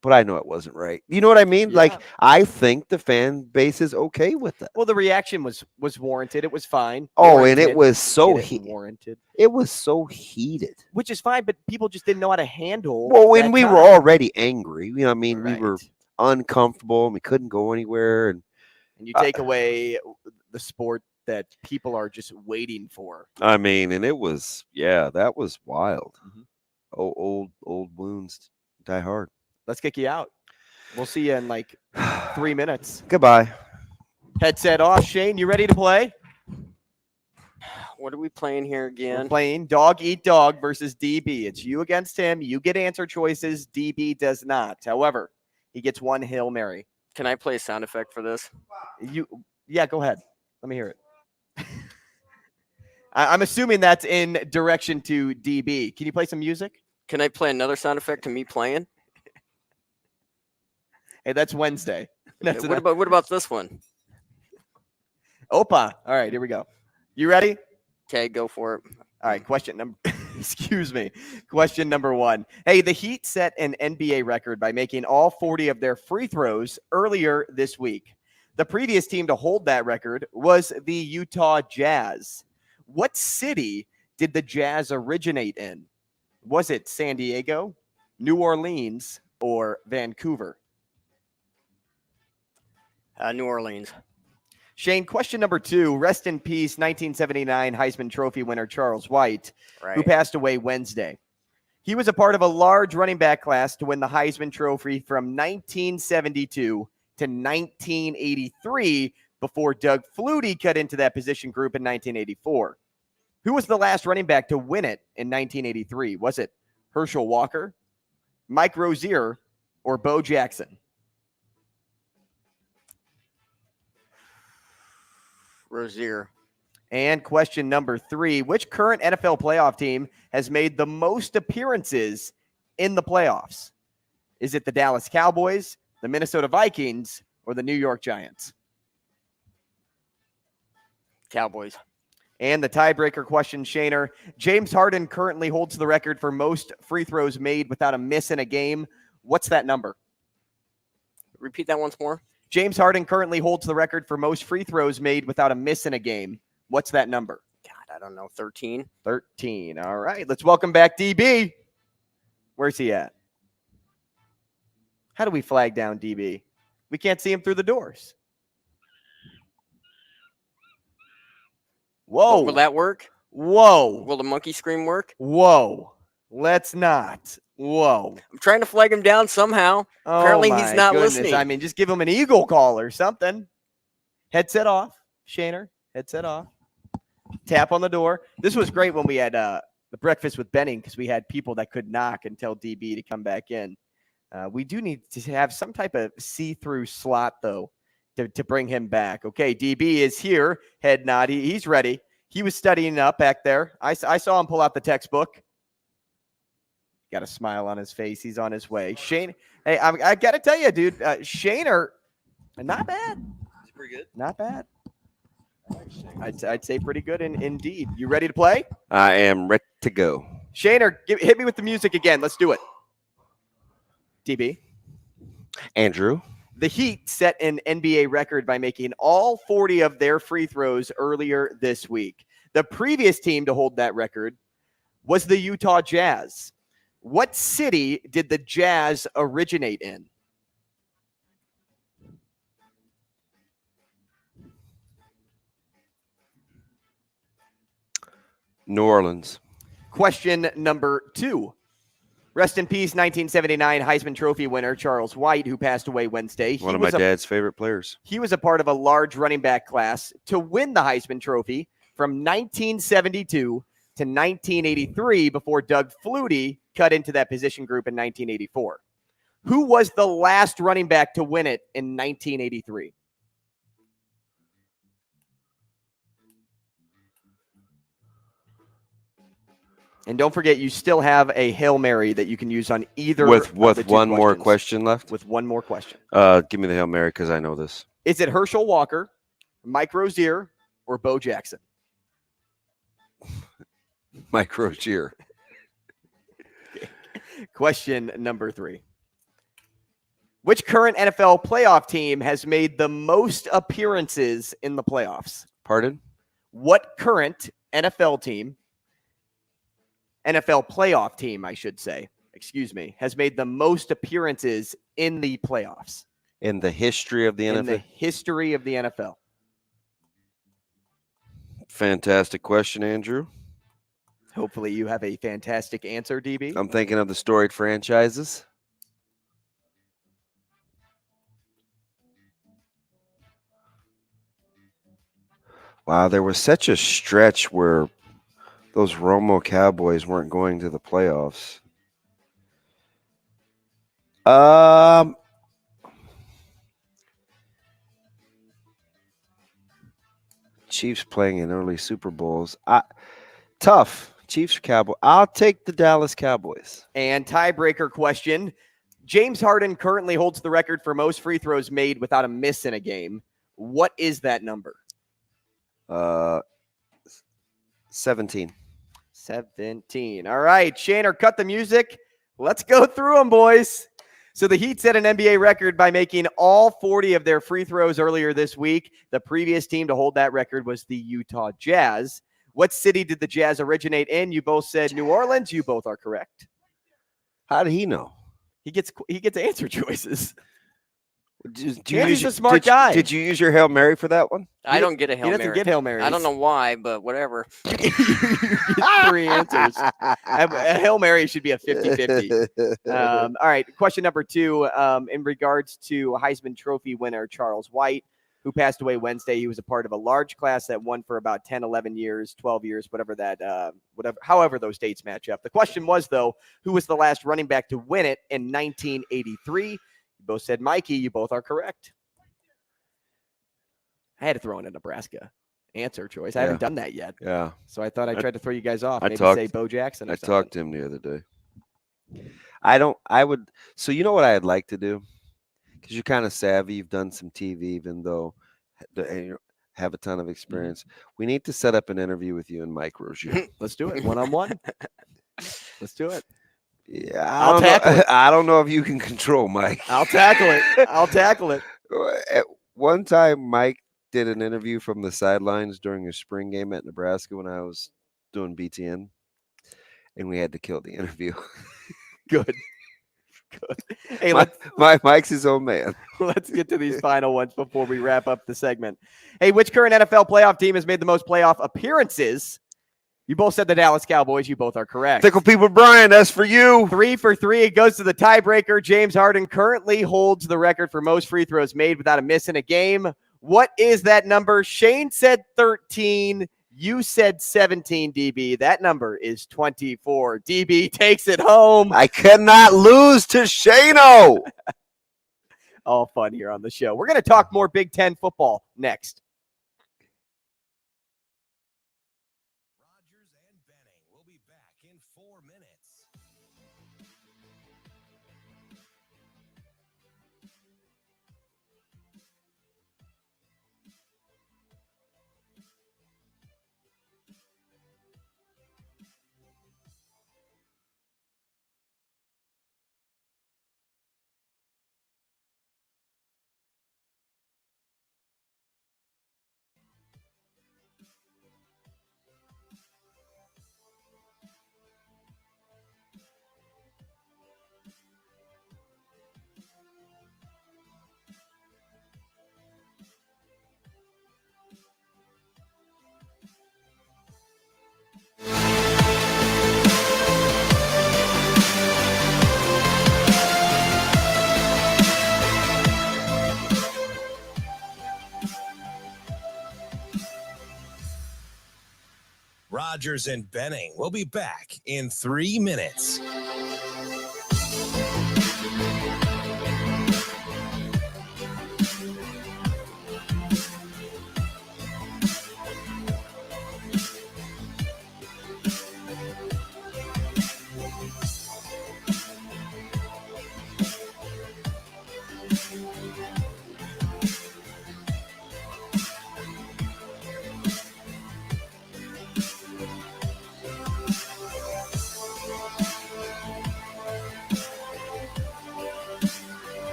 but I know it wasn't right. You know what I mean? Yeah. Like, I think the fan base is okay with that. Well, the reaction was warranted. It was fine. Oh, and it was so warranted. It was so heated. Which is fine, but people just didn't know how to handle. Well, when that we time. were already angry, you know what I mean? Right. We were uncomfortable and we couldn't go anywhere. And you take away the sport that people are just waiting for. I mean, and it was, that was wild. Old wounds die hard. Let's kick you out. We'll see you in like 3 minutes. Goodbye. Headset off. Shane, you ready to play? What are we playing here again? We're playing Dog Eat Dog versus DB. It's you against him. You get answer choices. DB does not. However, he gets one Hail Mary. Can I play a sound effect for this? Yeah, go ahead. Let me hear it. I'm assuming that's in direction to DB. Can you play some music? Can I play another sound effect to me playing? Hey, that's Wednesday. What about this one? Opa. All right, here we go. You ready? Okay, go for it. All right, question number one. Hey, the Heat set an NBA record by making all 40 of their free throws earlier this week. The previous team to hold that record was the Utah Jazz. What city did the Jazz originate in? Was it San Diego, New Orleans, or Vancouver? New Orleans. Shane, question number 2. Rest in peace, 1979 Heisman Trophy winner Charles White, who passed away Wednesday. He was a part of a large running back class to win the Heisman Trophy from 1972 to 1983 before Doug Flutie cut into that position group in 1984. Who was the last running back to win it in 1983? Was it Herschel Walker, Mike Rozier, or Bo Jackson? Rozier. And question number 3, which current NFL playoff team has made the most appearances in the playoffs? Is it the Dallas Cowboys, the Minnesota Vikings, or the New York Giants? Cowboys. And the tiebreaker question, Shaner. James Harden currently holds the record for most free throws made without a miss in a game. What's that number? Repeat that once more. James Harden currently holds the record for most free throws made without a miss in a game. What's that number? God, I don't know. 13. 13. All right. Let's welcome back DB. Where's he at? How do we flag down DB? We can't see him through the doors. Whoa. Will that work? Whoa. Will the monkey scream work? Whoa. Let's not. Whoa. I'm trying to flag him down somehow. Oh, Apparently he's my not goodness. listening. I mean, just give him an eagle call or something. Headset off, Shaner. Headset off. Tap on the door. This was great when we had the breakfast with Benning because we had people that could knock and tell DB to come back in. We do need to have some type of see-through slot, though, to bring him back. Okay, DB is here. Head nod. He's ready. He was studying up back there. I saw him pull out the textbook. Got a smile on his face. He's on his way. Shane, hey, I got to tell you, dude, Shaner, not bad. He's pretty good. Not bad. I'd say pretty good indeed. You ready to play? I am ready to go. Shaner, hit me with the music again. Let's do it. DB. Andrew. The Heat set an NBA record by making all 40 of their free throws earlier this week. The previous team to hold that record was the Utah Jazz. What city did the Jazz originate in? New Orleans. Question number 2. Rest in peace, 1979 Heisman Trophy winner Charles White, who passed away Wednesday. One of my dad's favorite players. He was a part of a large running back class to win the Heisman Trophy from 1972 to 1983 before Doug Flutie cut into that position group in 1984. Who was the last running back to win it in 1983? And don't forget, you still have a Hail Mary that you can use on either with of the two one more questions. question left. With one more question. Give me the Hail Mary because I know this. Is it Herschel Walker, Mike Rozier, or Bo Jackson? Mike Rozier. Question number 3. Which current NFL playoff team has made the most appearances in the playoffs? Pardon? What current NFL playoff team, I should say, has made the most appearances in the playoffs? In the history of the NFL? In the history of the NFL. Fantastic question, Andrew. Hopefully you have a fantastic answer, DB. I'm thinking of the storied franchises. Wow, there was such a stretch where those Romo Cowboys weren't going to the playoffs. Chiefs playing in early Super Bowls. Tough. Chiefs, Cowboys. I'll take the Dallas Cowboys. And tiebreaker question. James Harden currently holds the record for most free throws made without a miss in a game. What is that number? 17. 17. All right, Shaner, cut the music. Let's go through them, boys. So the Heat set an NBA record by making all 40 of their free throws earlier this week. The previous team to hold that record was the Utah Jazz. What city did the Jazz originate in? You both said New Orleans. You both are correct. How did he know? He gets answer choices. He's a smart guy. Did you use your Hail Mary for that one? I don't get a Hail Mary. He doesn't get Hail Marys. I don't know why, but whatever. You get 3 answers. A Hail Mary should be a 50-50. All right, question number 2. In regards to Heisman Trophy winner Charles White, who passed away Wednesday. He was a part of a large class that won for about 10, 11 years, 12 years, however those dates match up. The question was, though, who was the last running back to win it in 1983? You both said Mikey. You both are correct. I had to throw in a Nebraska answer choice. I haven't done that yet. Yeah. So I thought I tried to throw you guys off. Maybe say Bo Jackson or something. I talked to him the other day. So you know what I'd like to do? Because you're kind of savvy. You've done some TV, even though you have a ton of experience. We need to set up an interview with you and Mike Rozier. Let's do it. One-on-one. Let's do it. Yeah, I'll tackle it. I don't know if you can control Mike. I'll tackle it. I'll tackle it. At one time, Mike did an interview from the sidelines during a spring game at Nebraska when I was doing BTN, and we had to kill the interview. Good. Hey, Mike's his own man. Let's get to these final ones before we wrap up the segment. Hey, which current NFL playoff team has made the most playoff appearances? You both said the Dallas Cowboys. You both are correct. Tickle People Brian, that's for you. 3 for 3. It goes to the tiebreaker. James Harden currently holds the record for most free throws made without a miss in a game. What is that number? Shane said 13. You said 17, DB. That number is 24. DB takes it home. I cannot lose to Shano. All fun here on the show. We're going to talk more Big Ten football next. Rogers and Benning will be back in 4 minutes. Rogers and Benning will be back in 3 minutes.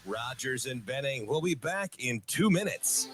Rogers and Benning will be back in 2 minutes.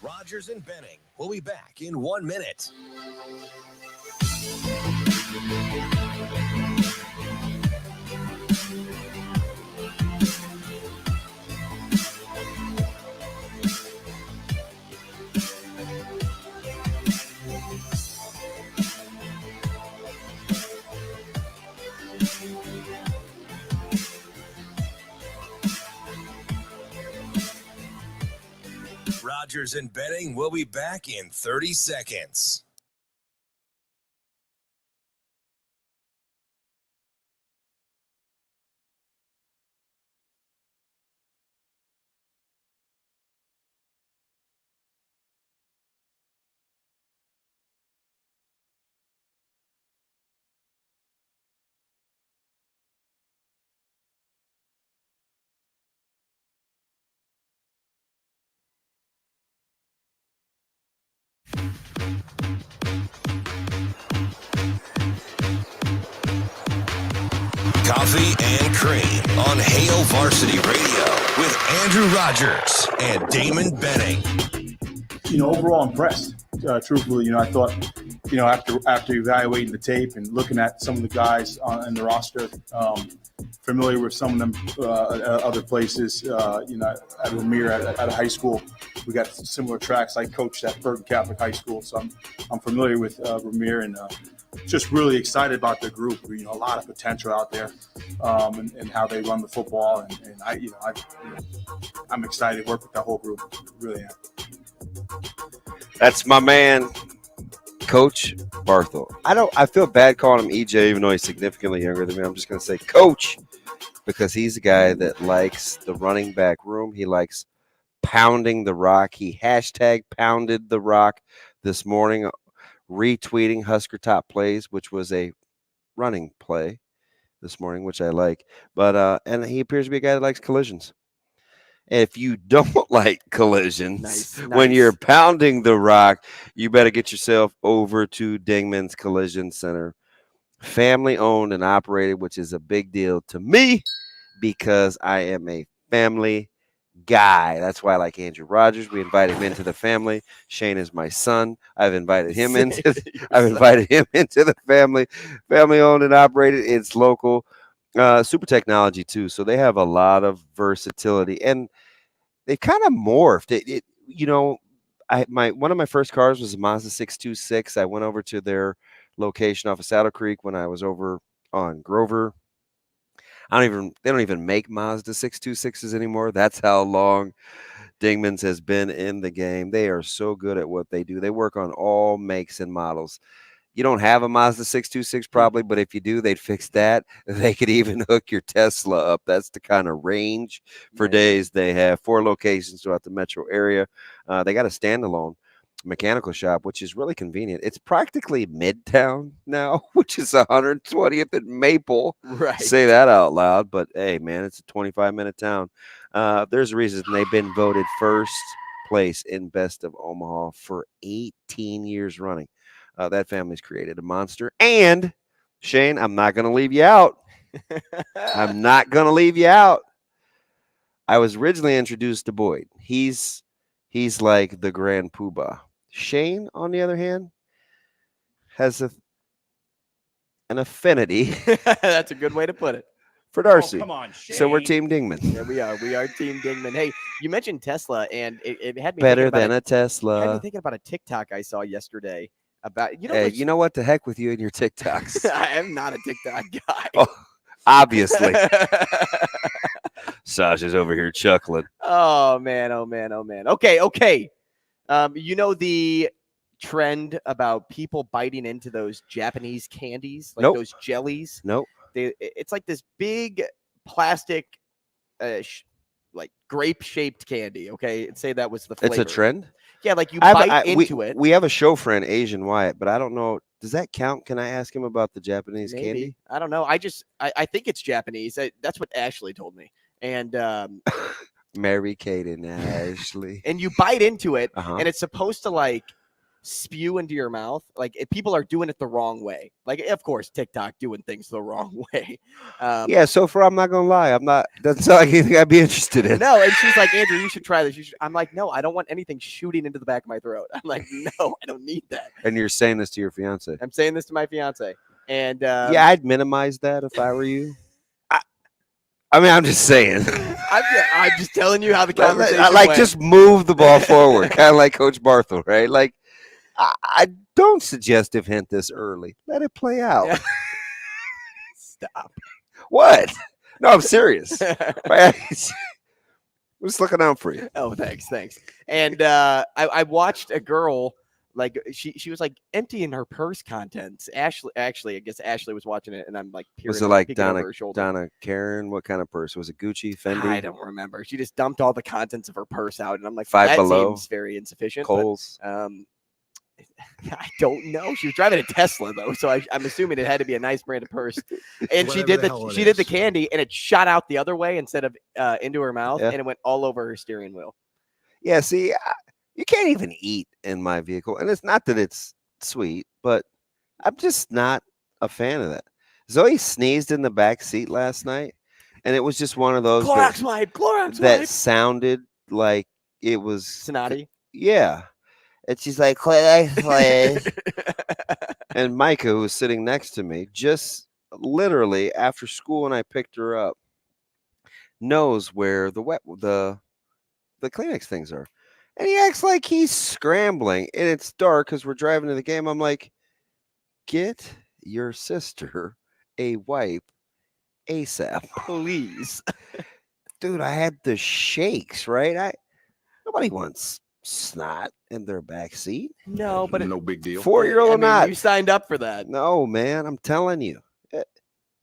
Rogers and Benning will be back in 1 minute. Rogers and Benning will be back in 30 seconds. Coffee and Cream on Hail Varsity Radio with Andrew Rogers and Damon Benning. Overall impressed. Truthfully, I thought, after evaluating the tape and looking at some of the guys in the roster, familiar with some of them other places, at Ramir at a high school, we got similar tracks. I coached at Burton Catholic High School, so I'm familiar with Ramir and just really excited about the group. A lot of potential out there, and how they run the football, and I'm excited to work with that whole group. Really am. That's my man, Coach Barthel. I feel bad calling him EJ, even though he's significantly younger than me. I'm just going to say Coach, because he's a guy that likes the running back room. He likes pounding the rock. He hashtag pounded the rock this morning, retweeting Husker Top Plays, which was a running play this morning, which I like. But and he appears to be a guy that likes collisions. If you don't like collisions when you're pounding the rock, you better get yourself over to Dingman's Collision Center. Family owned and operated, which is a big deal to me because I am a family guy. That's why I like Andrew Rogers. We invited him into the family. Shane is my son. I've invited him into the family. Family owned and operated. It's local. Super technology too, so they have a lot of versatility, and they've kind of morphed. One of my first cars was a Mazda 626. I went over to their location off of Saddle Creek when I was over on Grover. They don't even make Mazda 626s anymore. That's how long Dingman's has been in the game. They are so good at what they do. They work on all makes and models. You don't have a Mazda 626 probably, but if you do, they'd fix that. They could even hook your Tesla up. That's the kind of range for days they have. 4 locations throughout the metro area. They got a standalone mechanical shop, which is really convenient. It's practically Midtown now, which is 120th and Maple. Right. Say that out loud, but hey, man, it's a 25-minute town. There's a reason they've been voted first place in Best of Omaha for 18 years running. That family's created a monster. And, Shane, I'm not going to leave you out. I'm not going to leave you out. I was originally introduced to Boyd. He's like the grand poobah. Shane, on the other hand, has an affinity. That's a good way to put it. For Darcy. Oh, come on, Shane. So we're Team Dingman. Yeah, we are. We are Team Dingman. Hey, you mentioned Tesla, and it had me better than a It had Tesla. me thinking about a TikTok I saw yesterday about you know what? The heck with you and your TikToks. I am not a TikTok guy. Oh, obviously. Sasha's over here chuckling. Oh man. Okay. The trend about people biting into those Japanese candies, like those jellies. Nope. It's like this big plastic, like grape-shaped candy. Okay, say that was the flavor. It's a trend. Yeah, like you bite into it. We have a show friend, Asian Wyatt, but I don't know. Does that count? Can I ask him about the Japanese candy? I don't know. I think it's Japanese. That's what Ashley told me. And Mary Kate and Ashley. And you bite into it, Uh-huh. and it's supposed to like spew into your mouth. Like if people are doing it the wrong way. Like of course TikTok doing things the wrong way. Yeah, so far I'm not gonna lie. Doesn't sound like anything I'd be interested in. No, and she's like, Andrew, you should try this. I'm like, no, I don't want anything shooting into the back of my throat. I'm like, no, I don't need that. And you're saying this to your fiance. I'm saying this to my fiance. And yeah, I'd minimize that if I were you. I mean, I'm just saying. I'm just telling you how the conversation went. Just move the ball forward, kind of like Coach Barthel, right? Like, I don't suggestive hint this early. Let it play out. Yeah. Stop. What? No, I'm serious. I'm just looking out for you. Oh, thanks. And I watched a girl, like she was like emptying her purse contents. Actually, I guess Ashley was watching it, and I'm like, was it like Donna Karen? What kind of purse was it? Gucci, Fendi? I don't remember. She just dumped all the contents of her purse out, and I'm like, Five that Below seems very insufficient. Kohl's. But, I don't know. She was driving a Tesla though, so I'm assuming it had to be a nice branded purse. And she did the candy, and it shot out the other way instead of into her mouth, and it went all over her steering wheel. Yeah, see, you can't even eat in my vehicle, and it's not that it's sweet, but I'm just not a fan of that. Zoe sneezed in the back seat last night, and it was just one of those Clorox wipe. that sounded like it was Snotty. Yeah. And she's like, Clorox wipe. And Micah, who was sitting next to me, just literally after school, and I picked her up, knows where the Kleenex things are. And he acts like he's scrambling, and it's dark because we're driving to the game. I'm like, get your sister a wipe ASAP, please. Dude, I had the shakes, right? Nobody wants snot in their back seat. No, but no big deal. 4-year-old or not. You signed up for that. No, man, I'm telling you.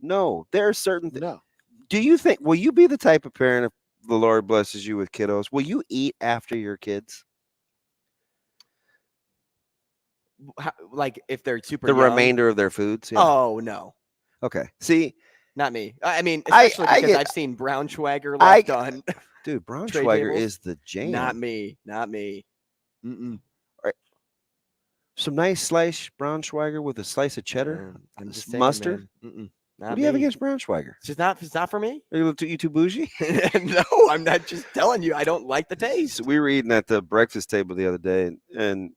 No, there are certain things. No. Do you think, will you be the type of parent, if the Lord blesses you with kiddos, will you eat after your kids? Like if they're super The young? remainder of their foods? Yeah. Oh, no. Okay. See, not me. I mean, especially because I've seen Braunschweiger left on. Dude, Braunschweiger is the jam. Not me. Mm-mm. Right. Some nice sliced Braunschweiger with a slice of cheddar, I'm just saying, mustard. man. What do you have against Braunschweiger? It's not for me. Are you too bougie? No, I'm not. Just telling you, I don't like the taste. So we were eating at the breakfast table the other day, and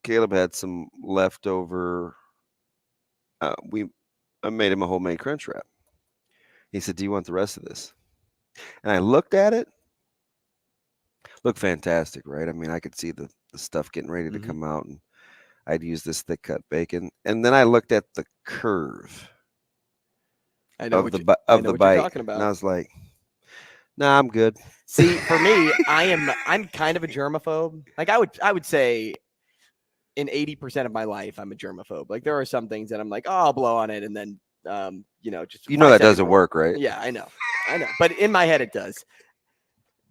Caleb had some leftover. I made him a homemade crunch wrap. He said, "Do you want the rest of this?" And I looked at it. Looked fantastic, right? I mean, I could see the stuff getting ready to come out, and I'd use this thick cut bacon. And then I looked at the curve of the bite, talking about. And I was like, "Nah, I'm good." See, for me, I'm kind of a germaphobe. Like I would say, in 80% of my life, I'm a germaphobe. Like there are some things that I'm like, oh, I'll blow on it, and then just that doesn't work, right? Yeah, I know, but in my head it does.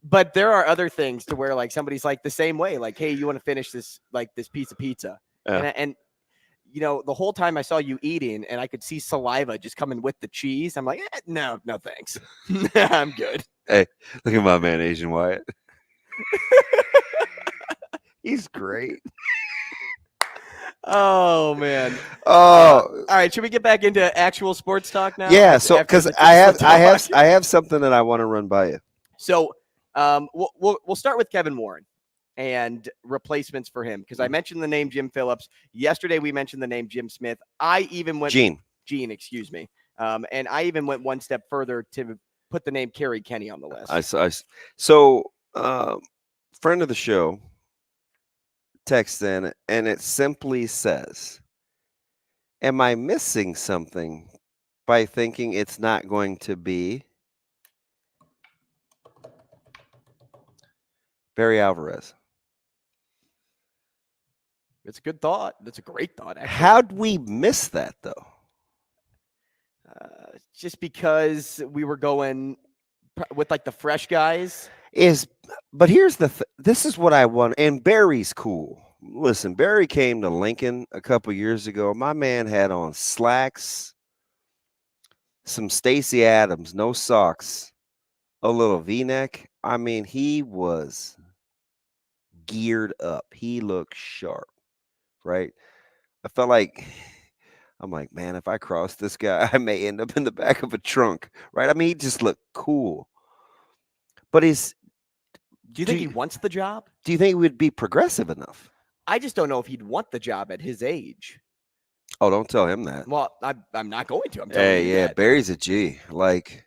But there are other things to where like somebody's like the same way, like, hey, you want to finish this piece of pizza, and the whole time I saw you eating, and I could see saliva just coming with the cheese. I'm like, no, thanks, I'm good. Hey, look at my man, Asian Wyatt. He's great. Oh man. Oh, all right. Should we get back into actual sports talk now? Yeah. So because I have something that I want to run by you. So we'll start with Kevin Warren and replacements for him, because I mentioned the name Jim Phillips yesterday. We mentioned the name Jim Smith. I even went Gene, excuse me. And I even went one step further to put the name Kerry Kenny on the list. So friend of the show text in, and it simply says, am I missing something by thinking it's not going to be Barry Alvarez? It's a good thought. That's a great thought, actually. How'd we miss that, though? Just because we were going with like the fresh guys. But here's this is what I want, and Barry's cool. Listen, Barry came to Lincoln a couple years ago. My man had on slacks, some Stacey Adams, no socks, a little V-neck. I mean, he was geared up. He looked sharp, right? I felt like, I'm like, man, if I cross this guy, I may end up in the back of a trunk, right? I mean, he just looked cool. But do you think he wants the job? Do you think he would be progressive enough? I just don't know if he'd want the job at his age. Oh, don't tell him that. Well, I'm not going to. I'm telling you that. Barry's a G. Like,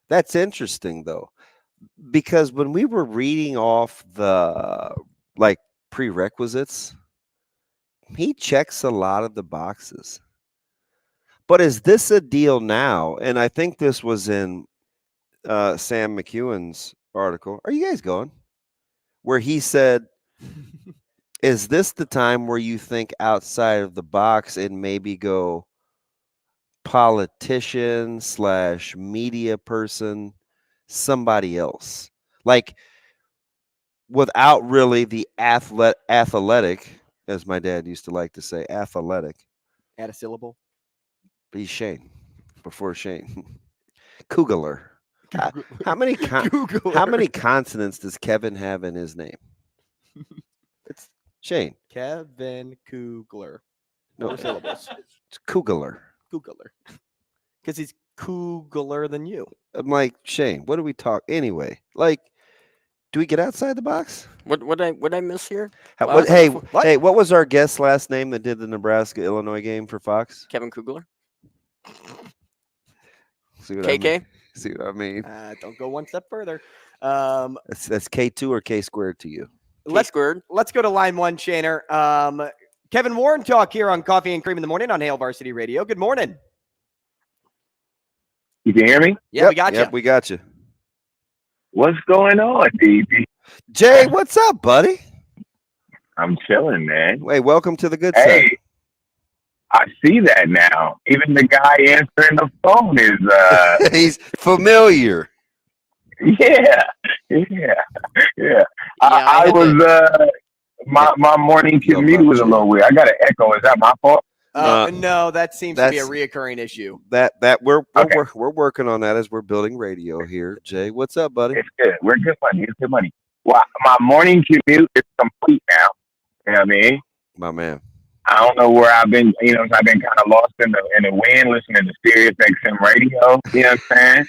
that's interesting, though, because when we were reading off the, prerequisites, he checks a lot of the boxes. But is this a deal now? And I think this was in Sam McEwen's article. Are you guys going? Where he said, is this the time where you think outside of the box and maybe go politician / media person, somebody else? Like, without really the athletic, as my dad used to like to say, athletic. Add a syllable. He's Shane. Before Shane. Kugler. How many consonants does Kevin have in his name? It's Shane. Kevin Kugler. No syllables. It's Kugler. Googler. Because he's cooler than you. I'm like, Shane, what do we talk anyway? Like, do we get outside the box? What I miss here? What was our guest's last name that did the Nebraska-Illinois game for Fox? Kevin Kugler. See what KK. I mean? See what I mean? Don't go one step further. That's K2 or K squared to you? Let's go to line one, Shaner. Kevin Warren talk here on Coffee and Cream in the Morning on Hail Varsity Radio. Good morning. You can hear me? Yeah, we got you. Yep, we got you. What's going on, DB? Jay, what's up, buddy? I'm chilling, man. Hey, welcome to the good Hey, side. I see that now. Even the guy answering the phone is He's familiar. yeah. I was my morning commute was a little weird. I got an echo. Is that my fault? No, that seems to be a reoccurring issue. That we're working on that as we're building radio here. Jay, what's up, buddy? It's good. We're good money. It's good money. Well, my morning commute is complete now. You know what I mean? My man. I don't know where I've been. You know, I've been kind of lost in the wind, listening to Sirius XM radio. You know what I'm saying?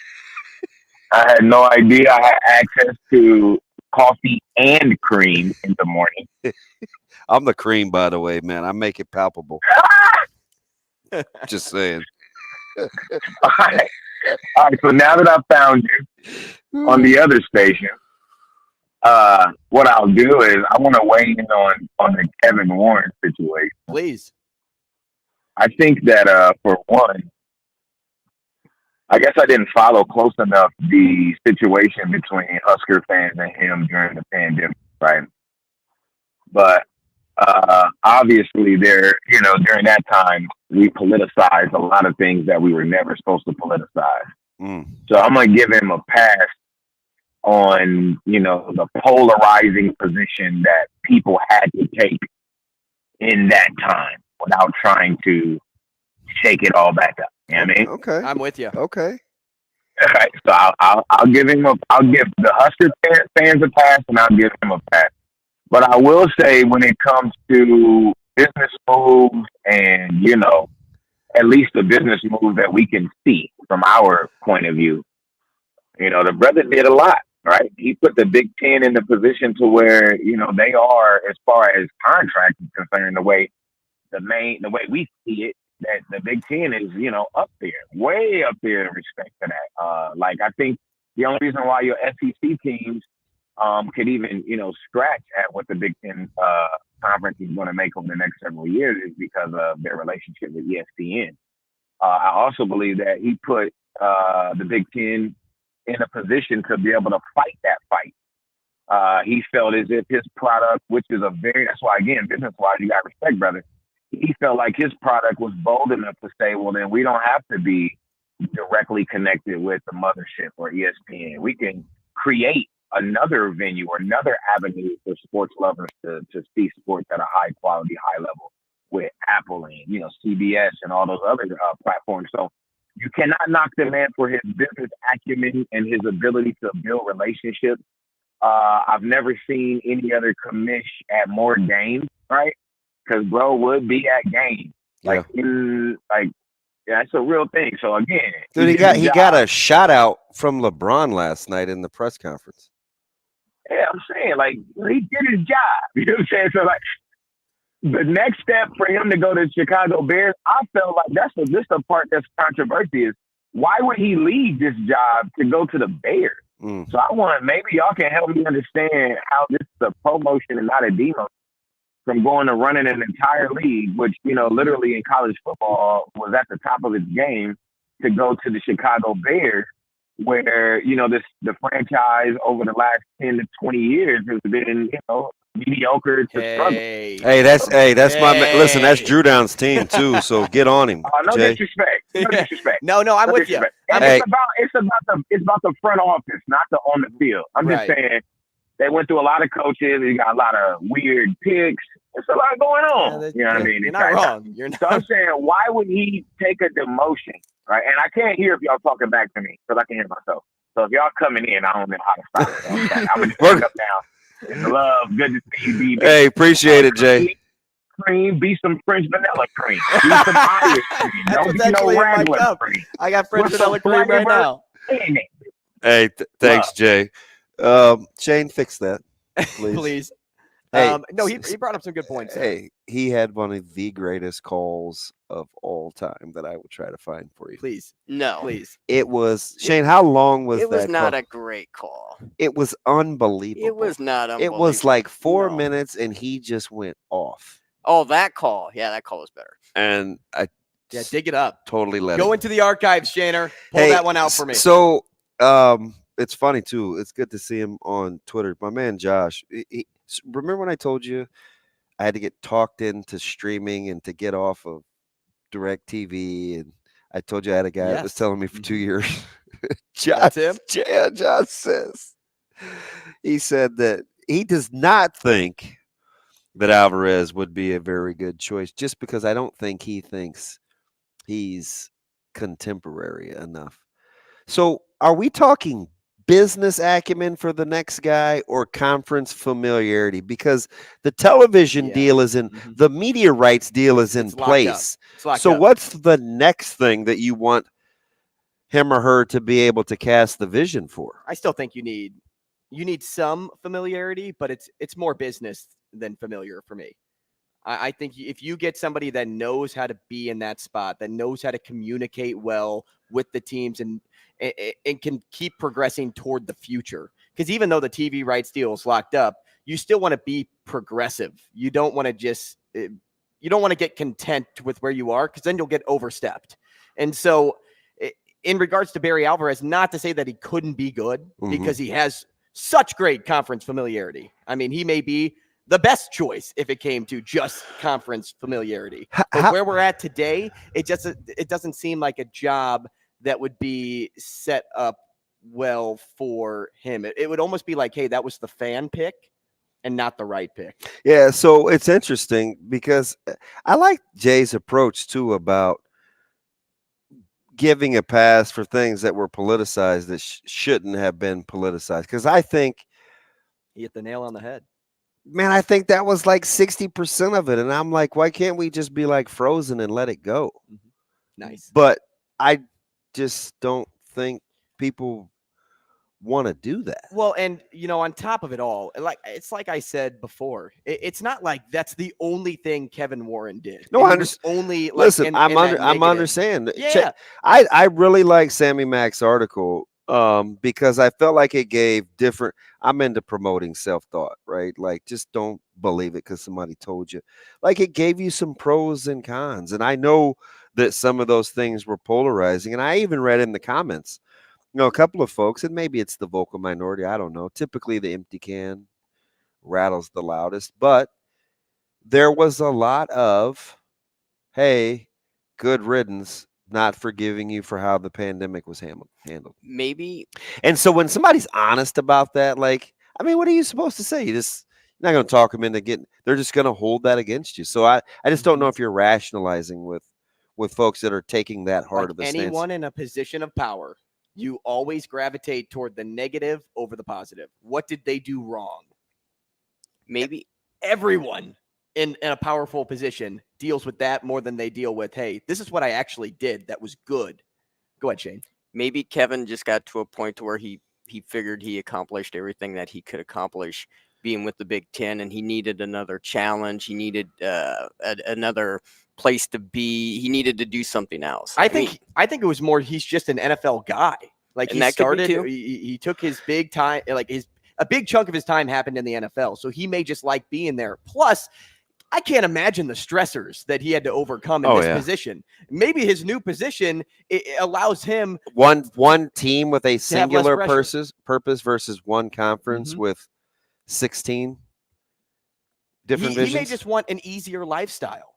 I had no idea I had access to coffee and cream in the morning. I'm the cream, by the way, man. I make it palpable. Just saying. All right. So now that I've found you on the other station, what I'll do is I want to weigh in on the Kevin Warren situation. Please. I think that for one, I guess I didn't follow close enough the situation between Husker fans and him during the pandemic, right? But obviously during that time, we politicized a lot of things that we were never supposed to politicize. So I'm going to give him a pass on, the polarizing position that people had to take in that time without trying to shake it all back up. You know what I mean? Okay. I'm with you. Okay. All right. So I'll give the Husker fans a pass, and I'll give him a pass. But I will say, when it comes to business moves and, at least the business moves that we can see from our point of view, the brother did a lot, right? He put the Big Ten in the position to where, they are, as far as contracts is concerned, the way we see it, that the Big Ten is, up there, way up there in respect to that. I think the only reason why your SEC teams could even, scratch at what the Big Ten conference is going to make over the next several years is because of their relationship with ESPN. I also believe that he put the Big Ten in a position to be able to fight that fight. He felt as if his product, which is that's why, again, business-wise, you got respect, brother. He felt like his product was bold enough to say, well, then we don't have to be directly connected with the mothership or ESPN. We can create another venue or another avenue for sports lovers to see sports at a high quality, high level with Apple and, CBS and all those other platforms. So you cannot knock the man for his business acumen and his ability to build relationships. I've never seen any other commish at more games, right? Because bro would be at games. It's a real thing. So again, dude, he got a shout out from LeBron last night in the press conference. Yeah, I'm saying, he did his job. You know what I'm saying? So, the next step for him to go to the Chicago Bears, I felt like this the part that's controversy is, why would he leave this job to go to the Bears? So maybe y'all can help me understand how this is a promotion and not a demotion from going to running an entire league, which, literally in college football was at the top of its game, to go to the Chicago Bears, where, the franchise over the last 10 to 20 years has been, mediocre to struggle. Hey, that's my man. Listen, that's Drew Down's team too, so get on him. No Jay. disrespect. No disrespect. No, I'm with you. And it's about the front office, not the on the field. I'm just saying they went through a lot of coaches. They got a lot of weird picks. There's a lot going on. You know what I mean? You're not wrong. So I'm saying, why would he take a demotion? Right? And I can't hear if y'all talking back to me because I can hear myself. So if y'all coming in, I don't know how to stop it. I'm going to pick up now. It's love. Good to see you, DB. Hey, appreciate it, Jay. cream, be some French vanilla cream, be some Irish cream. Don't be no regular cream. I got French With vanilla some cream right flavor now. in it. Hey, thanks, Jay. Shane, fix that, please. Please. Hey, no, he brought up some good points there. Hey, he had one of the greatest calls of all time that I will try to find for you. Please. No. Please. It was Shane. How long was that? It was not call? a great call. It was unbelievable. It was not unbelievable. It was like 4 No. minutes, and he just went off. Oh, that call. Yeah, that call was better. And I dig it up. Totally let Go it. into the archives, Shaner. Pull that one out for me. So, it's funny too. It's good to see him on Twitter. My man Josh. Remember when I told you I had to get talked into streaming and to get off of DirecTV, and I told you I had a guy that was telling me for 2 years. That's him? Yeah, Josh says. He said that he does not think that Alvarez would be a very good choice, just because I don't think he thinks he's contemporary enough. So are we talking business acumen for the next guy or conference familiarity? Because the television deal is in, the media rights deal is in place. So what's the next thing that you want him or her to be able to cast the vision for? I still think you need some familiarity, but it's more business than familiar for me. I think if you get somebody that knows how to be in that spot, that knows how to communicate well with the teams and can keep progressing toward the future. Because even though the TV rights deal is locked up, you still want to be progressive. You don't want to get content with where you are, because then you'll get overstepped. And so in regards to Barry Alvarez, not to say that he couldn't be good, because he has such great conference familiarity. I mean, he may be the best choice if it came to just conference familiarity. But where we're at today, it doesn't seem like a job that would be set up well for him. It would almost be like, hey, that was the fan pick and not the right pick. Yeah, so it's interesting because I like Jay's approach too about giving a pass for things that were politicized that shouldn't have been politicized. Because I think he hit the nail on the head. Man, I think that was like 60% of it. And I'm like, why can't we just be like Frozen and let it go? Nice. But I just don't think people want to do that. Well, and on top of it all, it's like I said before, it's not like that's the only thing Kevin Warren did. No, I understand. Only listen. I'm understanding. Yeah, I really like Sammy Mack's article because I felt like it gave different. I'm into promoting self-thought, right? Like, just don't believe it because somebody told you. Like, it gave you some pros and cons, and I know that some of those things were polarizing, and I even read in the comments. A couple of folks, and maybe it's the vocal minority, I don't know. Typically, the empty can rattles the loudest, but there was a lot of, hey, good riddance, not forgiving you for how the pandemic was handled. Maybe. And so when somebody's honest about that, like, I mean, what are you supposed to say? You're not going to talk them into getting, they're just going to hold that against you. So I just don't know if you're rationalizing with folks that are taking that hard of a stance. Anyone in a position of power, you always gravitate toward the negative over the positive. What did they do wrong? Maybe everyone in a powerful position deals with that more than they deal with, hey, this is what I actually did that was good. Go ahead, Shane. Maybe Kevin just got to a point to where he figured he accomplished everything that he could accomplish being with the Big Ten, and he needed another challenge. He needed another place to be. He needed to do something else. I think it was more he's just an NFL guy. Like, he started, he took his big time, like a big chunk of his time happened in the NFL. So he may just like being there. Plus, I can't imagine the stressors that he had to overcome in this position. Maybe his new position, it allows him one team with a singular purpose versus one conference with 16 different visions. He may just want an easier lifestyle.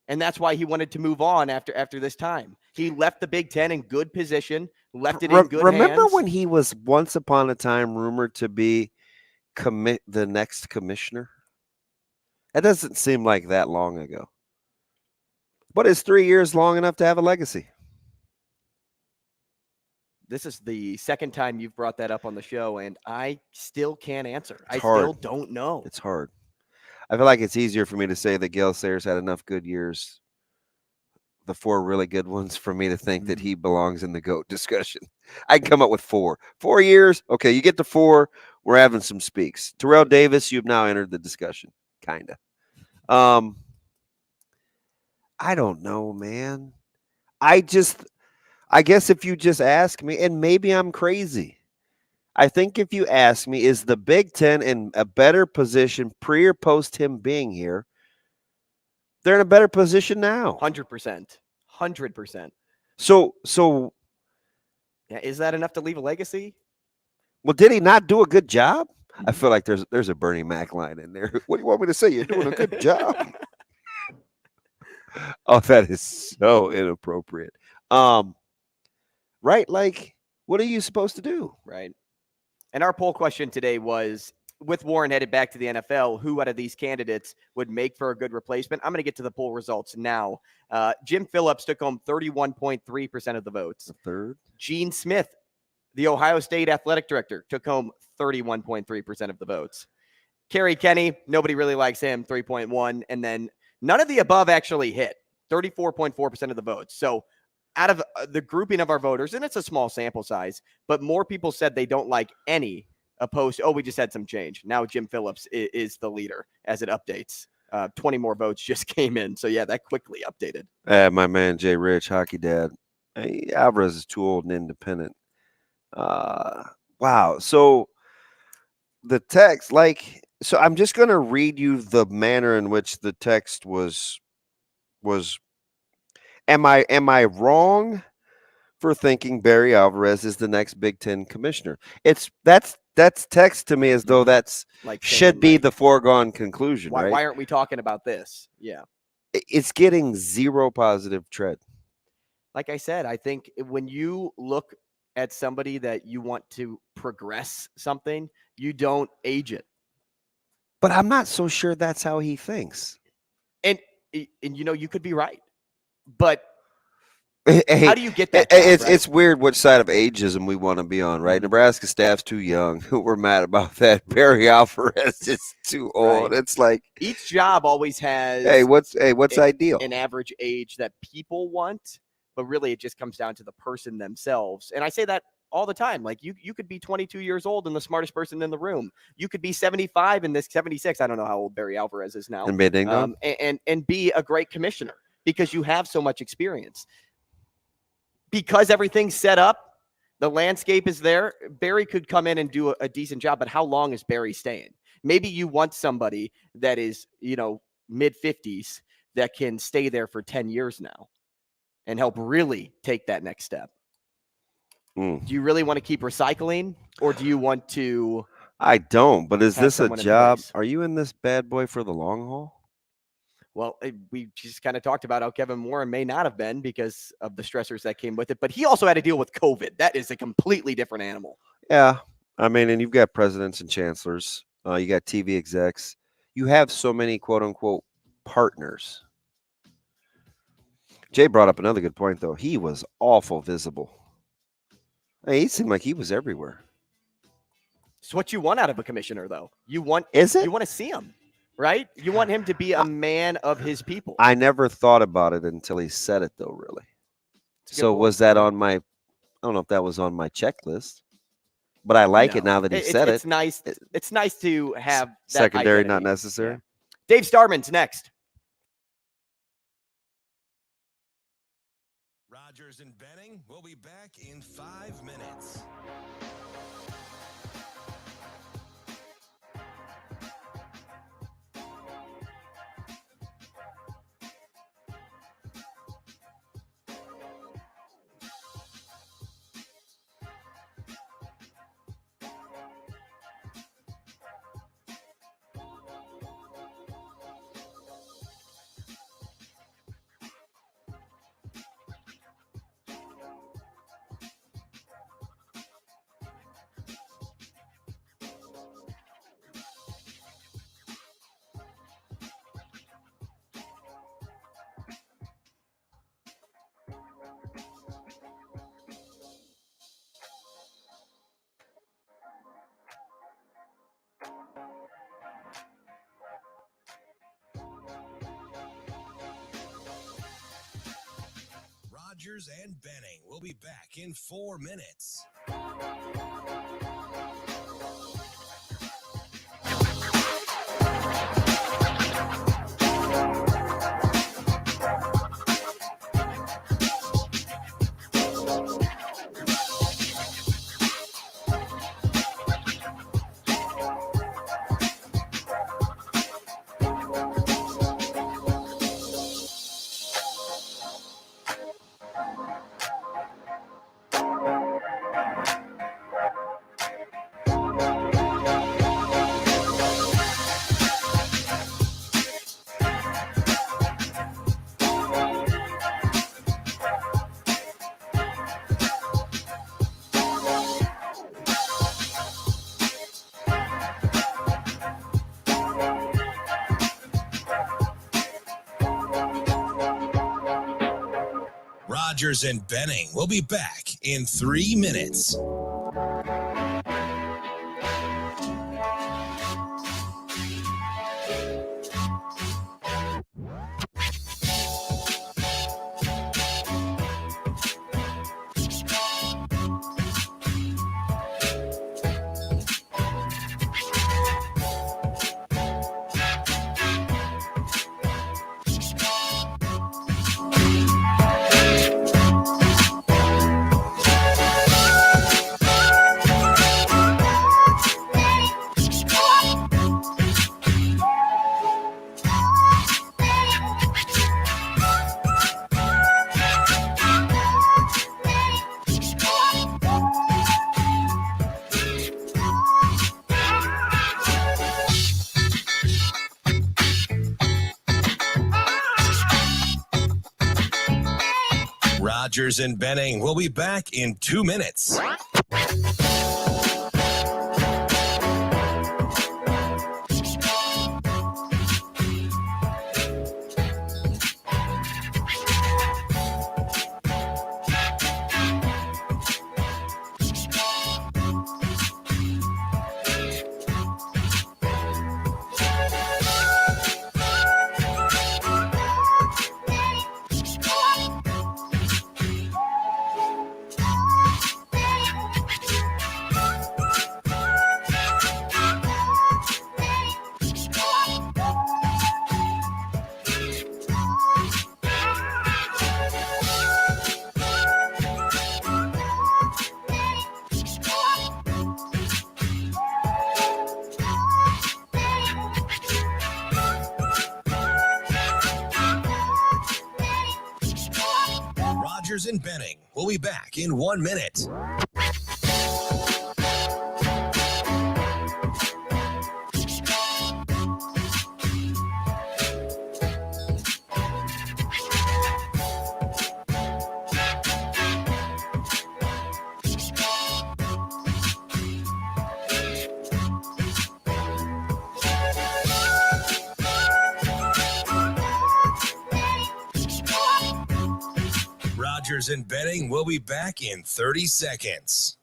And that's why he wanted to move on after this time. He left the Big Ten in good position, left it in good hands. Remember when he was once upon a time rumored to be the next commissioner? That doesn't seem like that long ago. But is 3 years long enough to have a legacy? This is the second time you've brought that up on the show, and I still can't answer. It's hard. Still don't know. It's hard. I feel like it's easier for me to say that Gale Sayers had enough good years, the 4 really good ones, for me to think that he belongs in the GOAT discussion. I can come up with 4. 4 years. Okay, you get to 4. We're having some speaks. Terrell Davis, you've now entered the discussion. Kinda. I don't know, man. I guess if you just ask me, and maybe I'm crazy. I think if you ask me, is the Big Ten in a better position pre or post him being here? They're in a better position now. 100%. 100%. So Yeah, is that enough to leave a legacy? well, did he not do a good job? I feel like there's a Bernie Mac line in there. What do you want me to say? You're doing a good job. Oh, that is so inappropriate. Right? Like, what are you supposed to do? Right. And our poll question today was, with Warren headed back to the NFL, who out of these candidates would make for a good replacement? I'm going to get to the poll results now. Jim Phillips took home 31.3% of the votes. The third. Gene Smith, the Ohio State athletic director, took home 31.3% of the votes. Kerry Kenny, nobody really likes him, 3.1. And then none of the above actually hit, 34.4% of the votes. So out of the grouping of our voters, and it's a small sample size, but more people said they don't like any opposed. Oh, we just had some change. Now Jim Phillips is the leader as it updates. 20 more votes just came in. So, yeah, that quickly updated. My man, Jay Rich, hockey dad. Hey, Alvarez is too old and independent. Wow. So the text, so I'm just going to read you the manner in which the text was. Am I wrong for thinking Barry Alvarez is the next Big Ten commissioner? That's text to me as though that's like should be the foregone conclusion, right? Why aren't we talking about this? Yeah. It's getting zero positive tread. Like I said, I think when you look at somebody that you want to progress something, you don't age it. But I'm not so sure that's how he thinks. And you could be right. But hey, how do you get that job, it's weird which side of ageism we want to be on, right? Nebraska staff's too young. We're mad about that. Barry Alvarez is too old. Right. It's like each job always has what's ideal? An average age that people want, but really it just comes down to the person themselves. And I say that all the time. Like you could be 22 years old and the smartest person in the room. You could be 75 and this 76. I don't know how old Barry Alvarez is now. And be a great commissioner because you have so much experience. Because everything's set up, the landscape is there. Barry could come in and do a decent job, but how long is Barry staying? Maybe you want somebody that is, mid-50s that can stay there for 10 years now and help really take that next step. Do you really want to keep recycling, or do you want to? I don't, but is this a job? Are you in this bad boy for the long haul? Well, we just kind of talked about how Kevin Warren may not have been because of the stressors that came with it, but he also had to deal with COVID. That is a completely different animal. Yeah. I mean, and you've got presidents and chancellors. You got TV execs. You have so many quote unquote partners. Jay brought up another good point, though. He was awful visible. He seemed like he was everywhere. It's what you want out of a commissioner, though. You want to see him, right? You want him to be a man of his people. I never thought about it until he said it, though, really. So was that on my, I don't know if that was on my checklist, but I like it now that he said it. It's nice. It's nice to have that secondary, identity. not necessary. Yeah. Dave Starman's next. Rogers and Benning will be back in 5 minutes. Rogers and Benning will be back in 4 minutes. Rogers and Benning will be back in 3 minutes. Rogers and Benning will be back in 2 minutes. Rogers and Benning will be back in 1 minute. Rogers and Benning will be back in 30 seconds.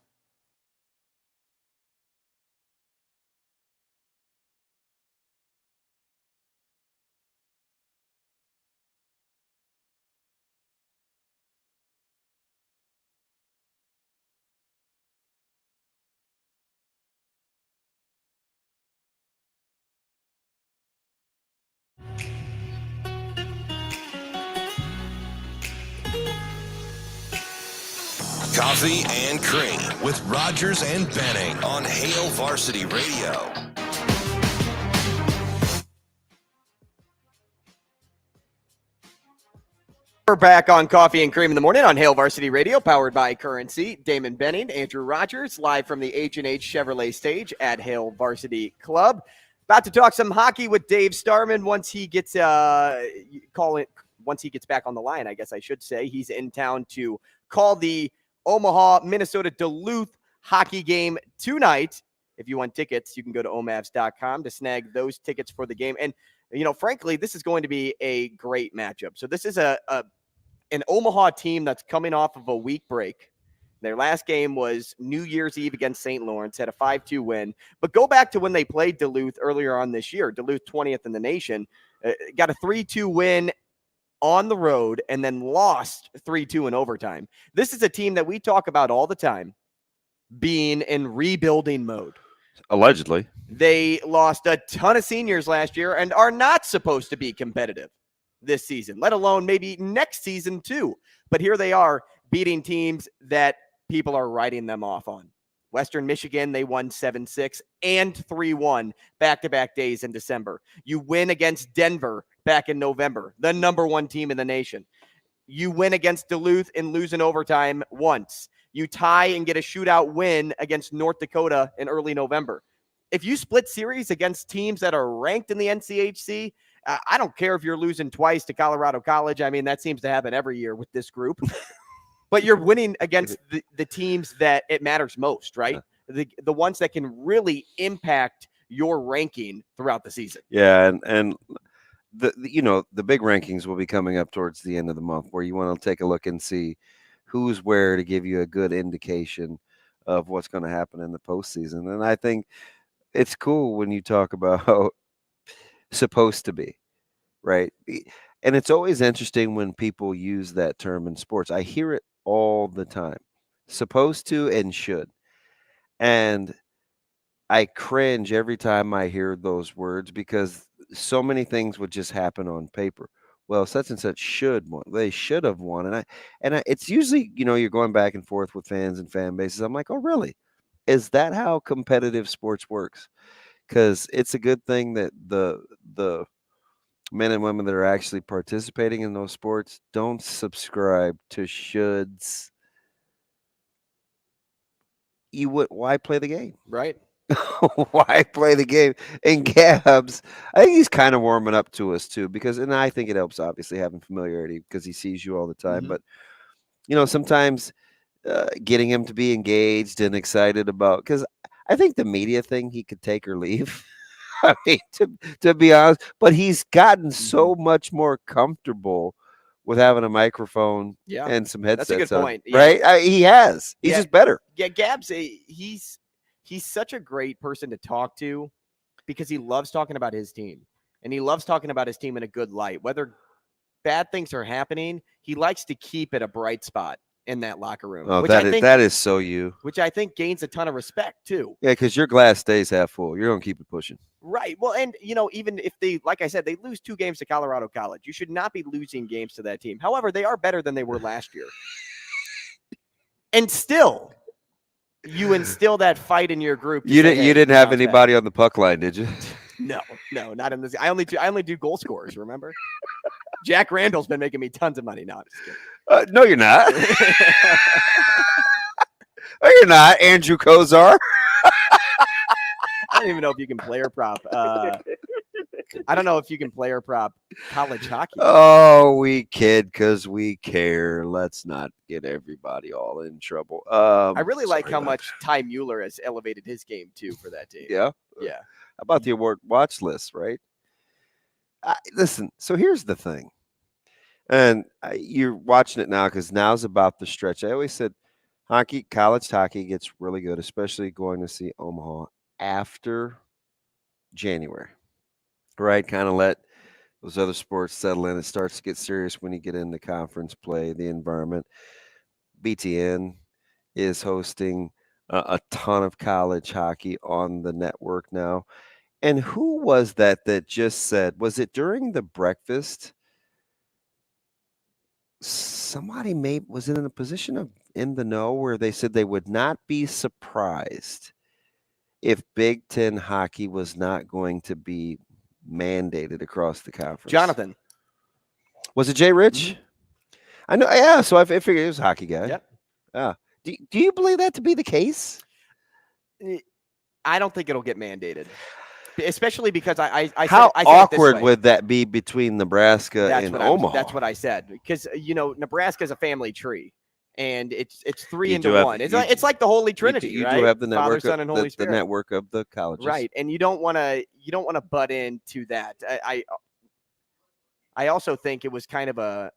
Coffee and Cream with Rogers and Benning on Hail Varsity Radio. We're back on Coffee and Cream in the Morning on Hail Varsity Radio, powered by Currency. Damon Benning, Andrew Rogers, live from the H&H Chevrolet stage at Hail Varsity Club. About to talk some hockey with Dave Starman once he gets once he gets back on the line, I guess I should say. He's in town to call the Omaha, Minnesota Duluth hockey game tonight. If you want tickets, you can go to omavs.com to snag those tickets for the game. And, you know, frankly, this is going to be a great matchup. So this is an Omaha team that's coming off of a week break. Their last game was New Year's Eve against St. Lawrence, had a 5-2 win. But go back to when they played Duluth earlier on this year. Duluth 20th in the nation, got a 3-2 win on the road and then lost 3-2 in overtime. This is a team that we talk about all the time being in rebuilding mode. Allegedly. They lost a ton of seniors last year and are not supposed to be competitive this season, let alone maybe next season too. But here they are beating teams that people are writing them off on. Western Michigan, they won 7-6 and 3-1 back-to-back days in December. You win against Denver back in November, the number one team in the nation. You win against Duluth and lose in overtime once. You tie and get a shootout win against North Dakota in early November. If you split series against teams that are ranked in the NCHC, I don't care if you're losing twice to Colorado College. I mean, that seems to happen every year with this group. But you're winning against the teams that it matters most, right? Yeah. The ones that can really impact your ranking throughout the season. Yeah, and the big rankings will be coming up towards the end of the month, where you want to take a look and see who's where to give you a good indication of what's going to happen in the postseason. And I think it's cool when you talk about supposed to be, right? And it's always interesting when people use that term in sports. I hear it all the time. Supposed to and should. And I cringe every time I hear those words because so many things would just happen on paper. Well, such and such should won. They should have won. And it's usually, you're going back and forth with fans and fan bases. I'm like, oh, really? Is that how competitive sports works? Because it's a good thing that the men and women that are actually participating in those sports don't subscribe to shoulds. Why play the game? Right. Why play the game? And Gabs, I think he's kind of warming up to us too, and I think it helps obviously having familiarity because he sees you all the time. Mm-hmm. But sometimes getting him to be engaged and excited about, because I think the media thing he could take or leave. I mean, to be honest, but he's gotten so much more comfortable with having a microphone and some headsets. That's a good point, right? He has. He's just better. Yeah, Gabs, he's such a great person to talk to because he loves talking about his team, and he loves talking about his team in a good light. Whether bad things are happening, he likes to keep it a bright spot in that locker room. Oh, that is so you. Which I think gains a ton of respect too. Yeah, because your glass stays half full. You're going to keep it pushing. Right. Well, and, even if they, like I said, they lose 2 games to Colorado College, you should not be losing games to that team. However, they are better than they were last year. And still, you instill that fight in your group. You didn't have anybody on the puck line, did you? No, not in this. I only do goal scorers, remember? Jack Randall's been making me tons of money now. No, you're not. No, you're not. Andrew Kozar. I don't even know if you can player prop. I don't know if you can player prop college hockey. Oh, we kid because we care. Let's not get everybody all in trouble. I really like how much Ty Mueller has elevated his game too for that team. Yeah. Yeah. How about the award watch list, right? Listen, so here's the thing. And you're watching it now because now's about the stretch. I always said college hockey gets really good, especially going to see Omaha after January, right? Kind of let those other sports settle in. It starts to get serious when you get into conference play, the environment. BTN is hosting a ton of college hockey on the network now. And who was that just said, was it during the breakfast? Somebody was in a position of in the know where they said they would not be surprised if Big Ten hockey was not going to be mandated across the conference. Jonathan. Was it Jay Rich? Mm-hmm. I know. Yeah. So I figured it was a hockey guy. Yeah. Do you believe that to be the case? I don't think it'll get mandated. Especially because I how said awkward would that be between Nebraska and Omaha? That's what I said. Because Nebraska is a family tree, and it's 3 into 1. It's like the Holy Trinity. You right? do have the network, Father, Son, and Holy Spirit. The network of the colleges, right? And you don't want to butt into that. I also think it was kind of a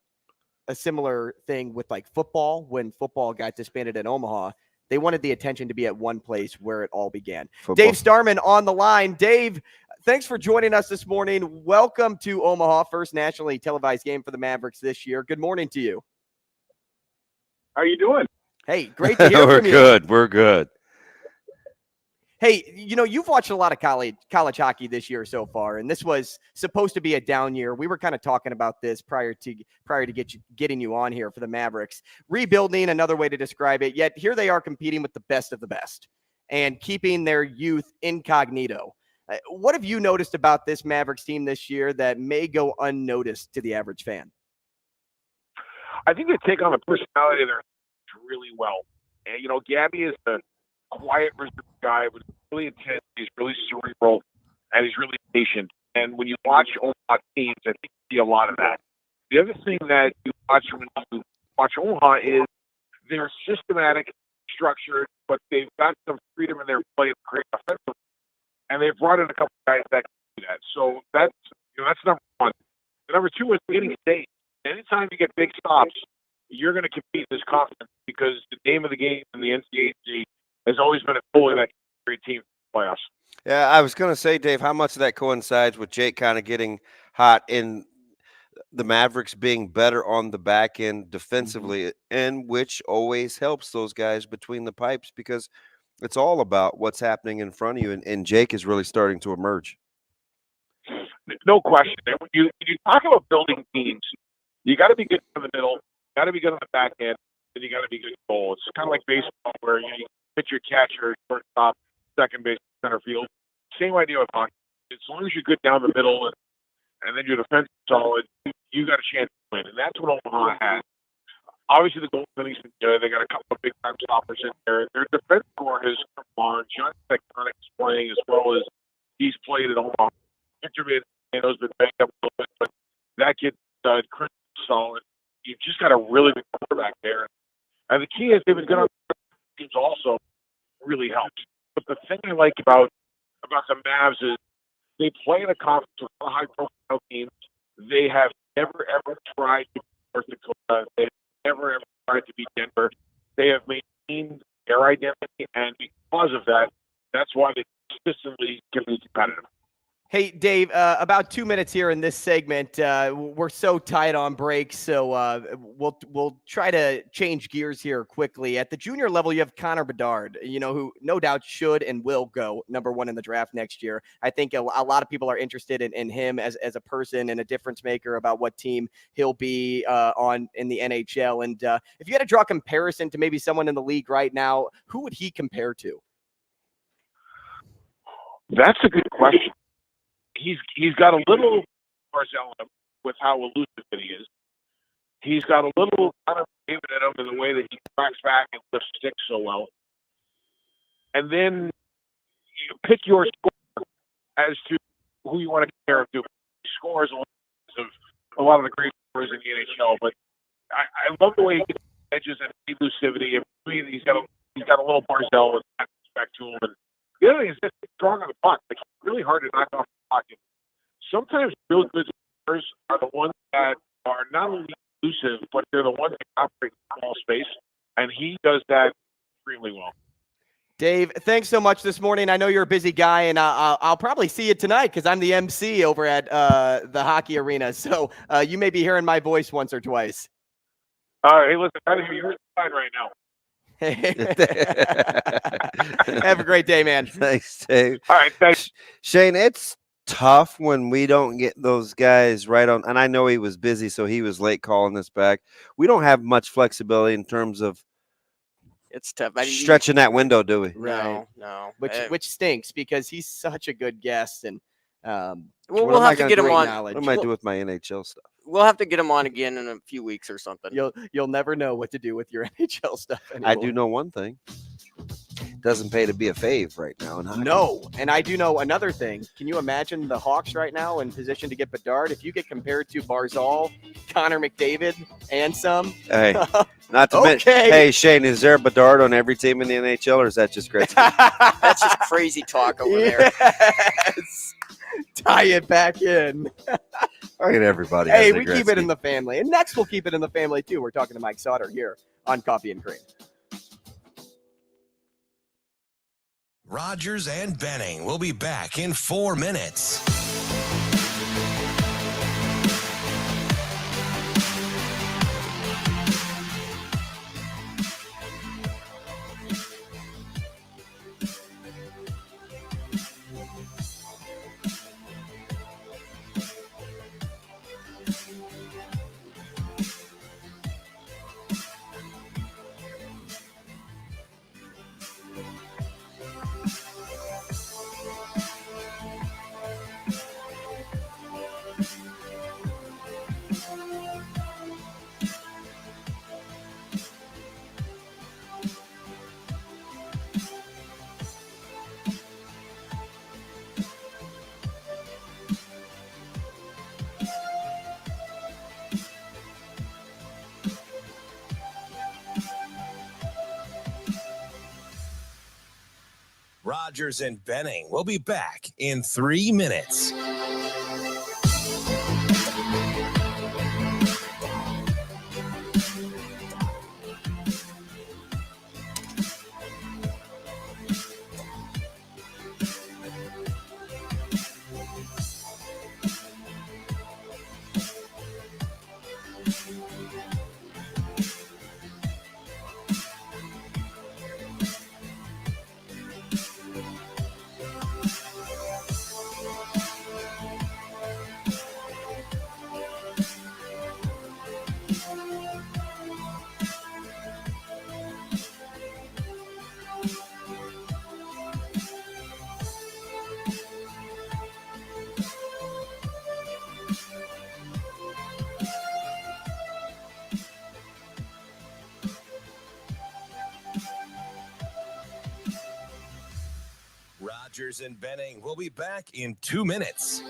similar thing with like football when football got disbanded in Omaha. They wanted the attention to be at one place where it all began. Football. Dave Starman on the line. Dave, thanks for joining us this morning. Welcome to Omaha, first nationally televised game for the Mavericks this year. Good morning to you. How are you doing? Hey, great to hear from you. We're good. Hey, you've watched a lot of college hockey this year so far, and this was supposed to be a down year. We were kind of talking about this prior to getting you on here for the Mavericks. Rebuilding, another way to describe it, yet here they are competing with the best of the best and keeping their youth incognito. What have you noticed about this Mavericks team this year that may go unnoticed to the average fan? I think they take on the personality of their really well. And, Gabby is a quiet guy, but really intense. He's really cerebral, and he's really patient. And when you watch Omaha teams, I think you see a lot of that. The other thing that you watch when you watch Omaha is they're systematic, structured, but they've got some freedom in their play to create offensive. And they've brought in a couple guys that can do that. So that's number one. The number two is getting safe. Anytime you get big stops, you're going to compete in this conference because the name of the game in the NCAA has always been a goal of that great team playoffs. Yeah, I was going to say, Dave, how much of that coincides with Jake kind of getting hot in the Mavericks being better on the back end defensively, and which always helps those guys between the pipes because it's all about what's happening in front of you, and Jake is really starting to emerge. No question. When you talk about building teams, you got to be good in the middle, got to be good on the back end, and you got to be good in goal. It's kind of like baseball where you hit your catcher, shortstop, second base, center field. Same idea with hockey. As long as you're good down the middle and then your defense is solid, you got a chance to win. And that's what Omaha has. Obviously, the goaltending's been good. They got a couple of big-time stoppers in there. Their defense core has come on. John Tectonic is playing as well as he's played at Omaha. Victor Man's been banged up a little bit, but that kid's Chris is solid. You've just got a really good quarterback there. And the key is they've been good on teams also really helps. But the thing I like about the Mavs is they play in a conference with high-profile teams. They have never, ever tried to be North Dakota. They have never, ever tried to be Denver. They have maintained their identity, and because of that, that's why they consistently can be competitive. Hey, Dave, about 2 minutes here in this segment. We're so tight on break, so we'll try to change gears here quickly. At the junior level, you have Connor Bedard, who no doubt should and will go number one in the draft next year. I think a lot of people are interested in him as a person and a difference maker about what team he'll be on in the NHL. And if you had to draw a comparison to maybe someone in the league right now, who would he compare to? That's a good question. He's got a little Barzell in him with how elusive he is. He's got a little kind of David in him in the way that he tracks back and lifts sticks so well. And then you pick your score as to who you want to compare him to. He scores a lot of the great scores in the NHL, but I love the way he gets edges and elusivity. And he's got a little Barzell with that respect to him. And the other thing is that he's strong on the puck. Like, it's really hard to knock off the puck. Sometimes real good players are the ones that are not only elusive, but they're the ones that operate in small space, and he does that extremely well. Dave, thanks so much this morning. I know you're a busy guy, and I'll probably see you tonight because I'm the MC over at the hockey arena. So you may be hearing my voice once or twice. Hey, listen, you're fine right now. Have a great day, man. Thanks, Dave. All right, thanks. Shane, it's tough when we don't get those guys right on. And I know he was busy, so he was late calling this back. We don't have much flexibility in terms of it's tough. Stretching that window, do we? No. Which stinks because he's such a good guest. And we'll have to get him on. What am I do with my NHL stuff? We'll have to get him on again in a few weeks or something. You'll never know what to do with your NHL stuff anymore. I do know one thing. It doesn't pay to be a fave right now. No, and I do know another thing. Can you imagine the Hawks right now in position to get Bedard? If you get compared to Barzal, Connor McDavid, and some. Hey, not to mention. Hey, Shane, is there a Bedard on every team in the NHL, or is that just great? That's just crazy talk over there. Yes. Tie it back in. I mean, everybody. Hey, we keep it in the family. And next, we'll keep it in the family, too. We're talking to Mike Sautter here on Coffee and Cream. Rogers and Benning will be back in 4 minutes. Rogers and Benning will be back in 3 minutes. Rogers and Benning will be back in 2 minutes.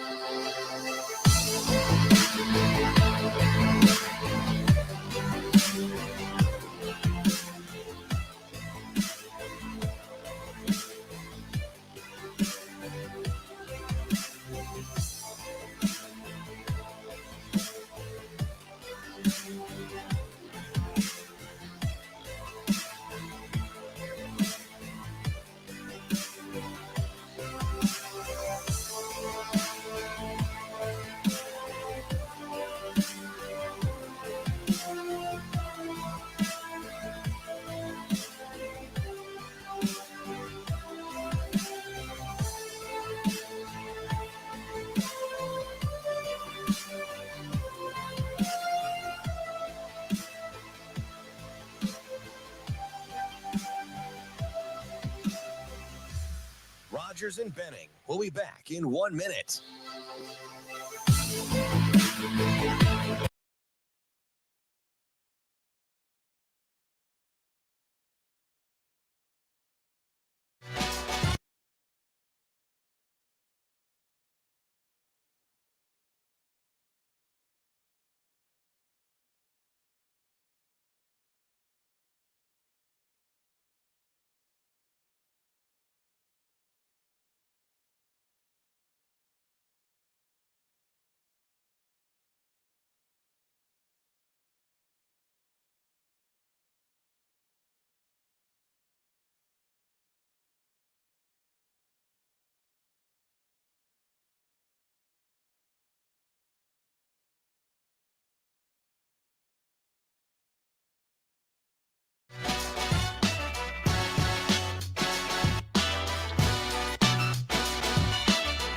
Rogers and Benning will be back in 1 minute.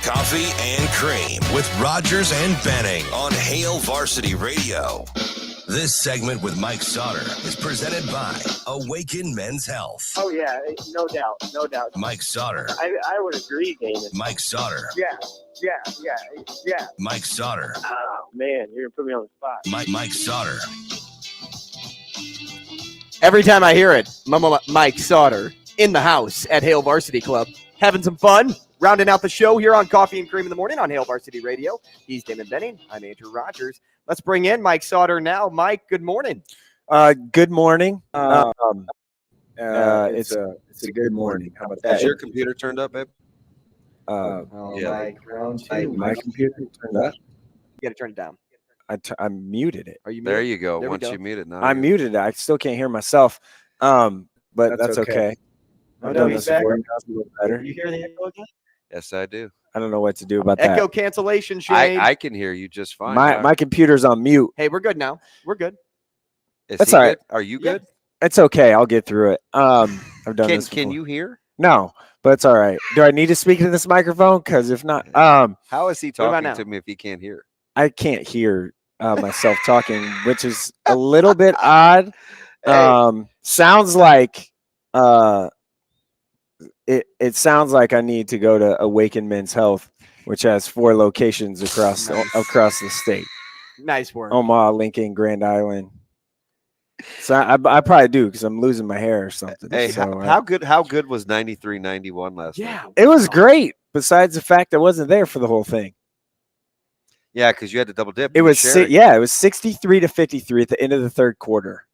Coffee and Cream with Rogers and Benning on Hail Varsity Radio. This segment with Mike Sautter is presented by Awaken Men's Health. Oh, yeah, no doubt, no doubt. Mike Sautter. I would agree, Damon. Mike Sautter. Yeah. Mike Sautter. Oh, man, you're going to put me on the spot. Mike Sautter. Every time I hear it, Mike Sautter in the house at Hail Varsity Club, having some fun, rounding out the show here on Coffee and Cream in the Morning on Hail Varsity Radio. He's Damon Benning. I'm Andrew Rogers. Let's bring in Mike Sautter now. Mike, good morning. Good morning. It's a good morning. How about that? Is your computer turned up, babe? Mike, round two. My computer turned up. You got to turn it down. I muted it. Are you muted? There you go. There Once you mute it, now I muted it. I still can't hear myself. But that's okay. I've done this before. Now it's a little better. You hear the echo again? Yes, I do. I don't know what to do about that. Echo cancellation, Shane. I can hear you just fine. My computer's on mute. Hey, we're good now. We're good. That's all right. Are you good? It's okay. I'll get through it. I've done this before. Can you hear? No, but it's all right. Do I need to speak into this microphone? Because if not, how is he talking to me if he can't hear? I can't hear myself talking, which is a little bit odd. Sounds like it sounds like I need to go to Awaken Men's Health, which has 4 locations across the state. Nice work. Omaha, Lincoln, Grand Island. So I probably do because I'm losing my hair or something. Hey, so, how good was 93-91 last night? It was great. Besides the fact I wasn't there for the whole thing. Yeah, because you had to double dip. It was it was 63-53 at the end of the third quarter.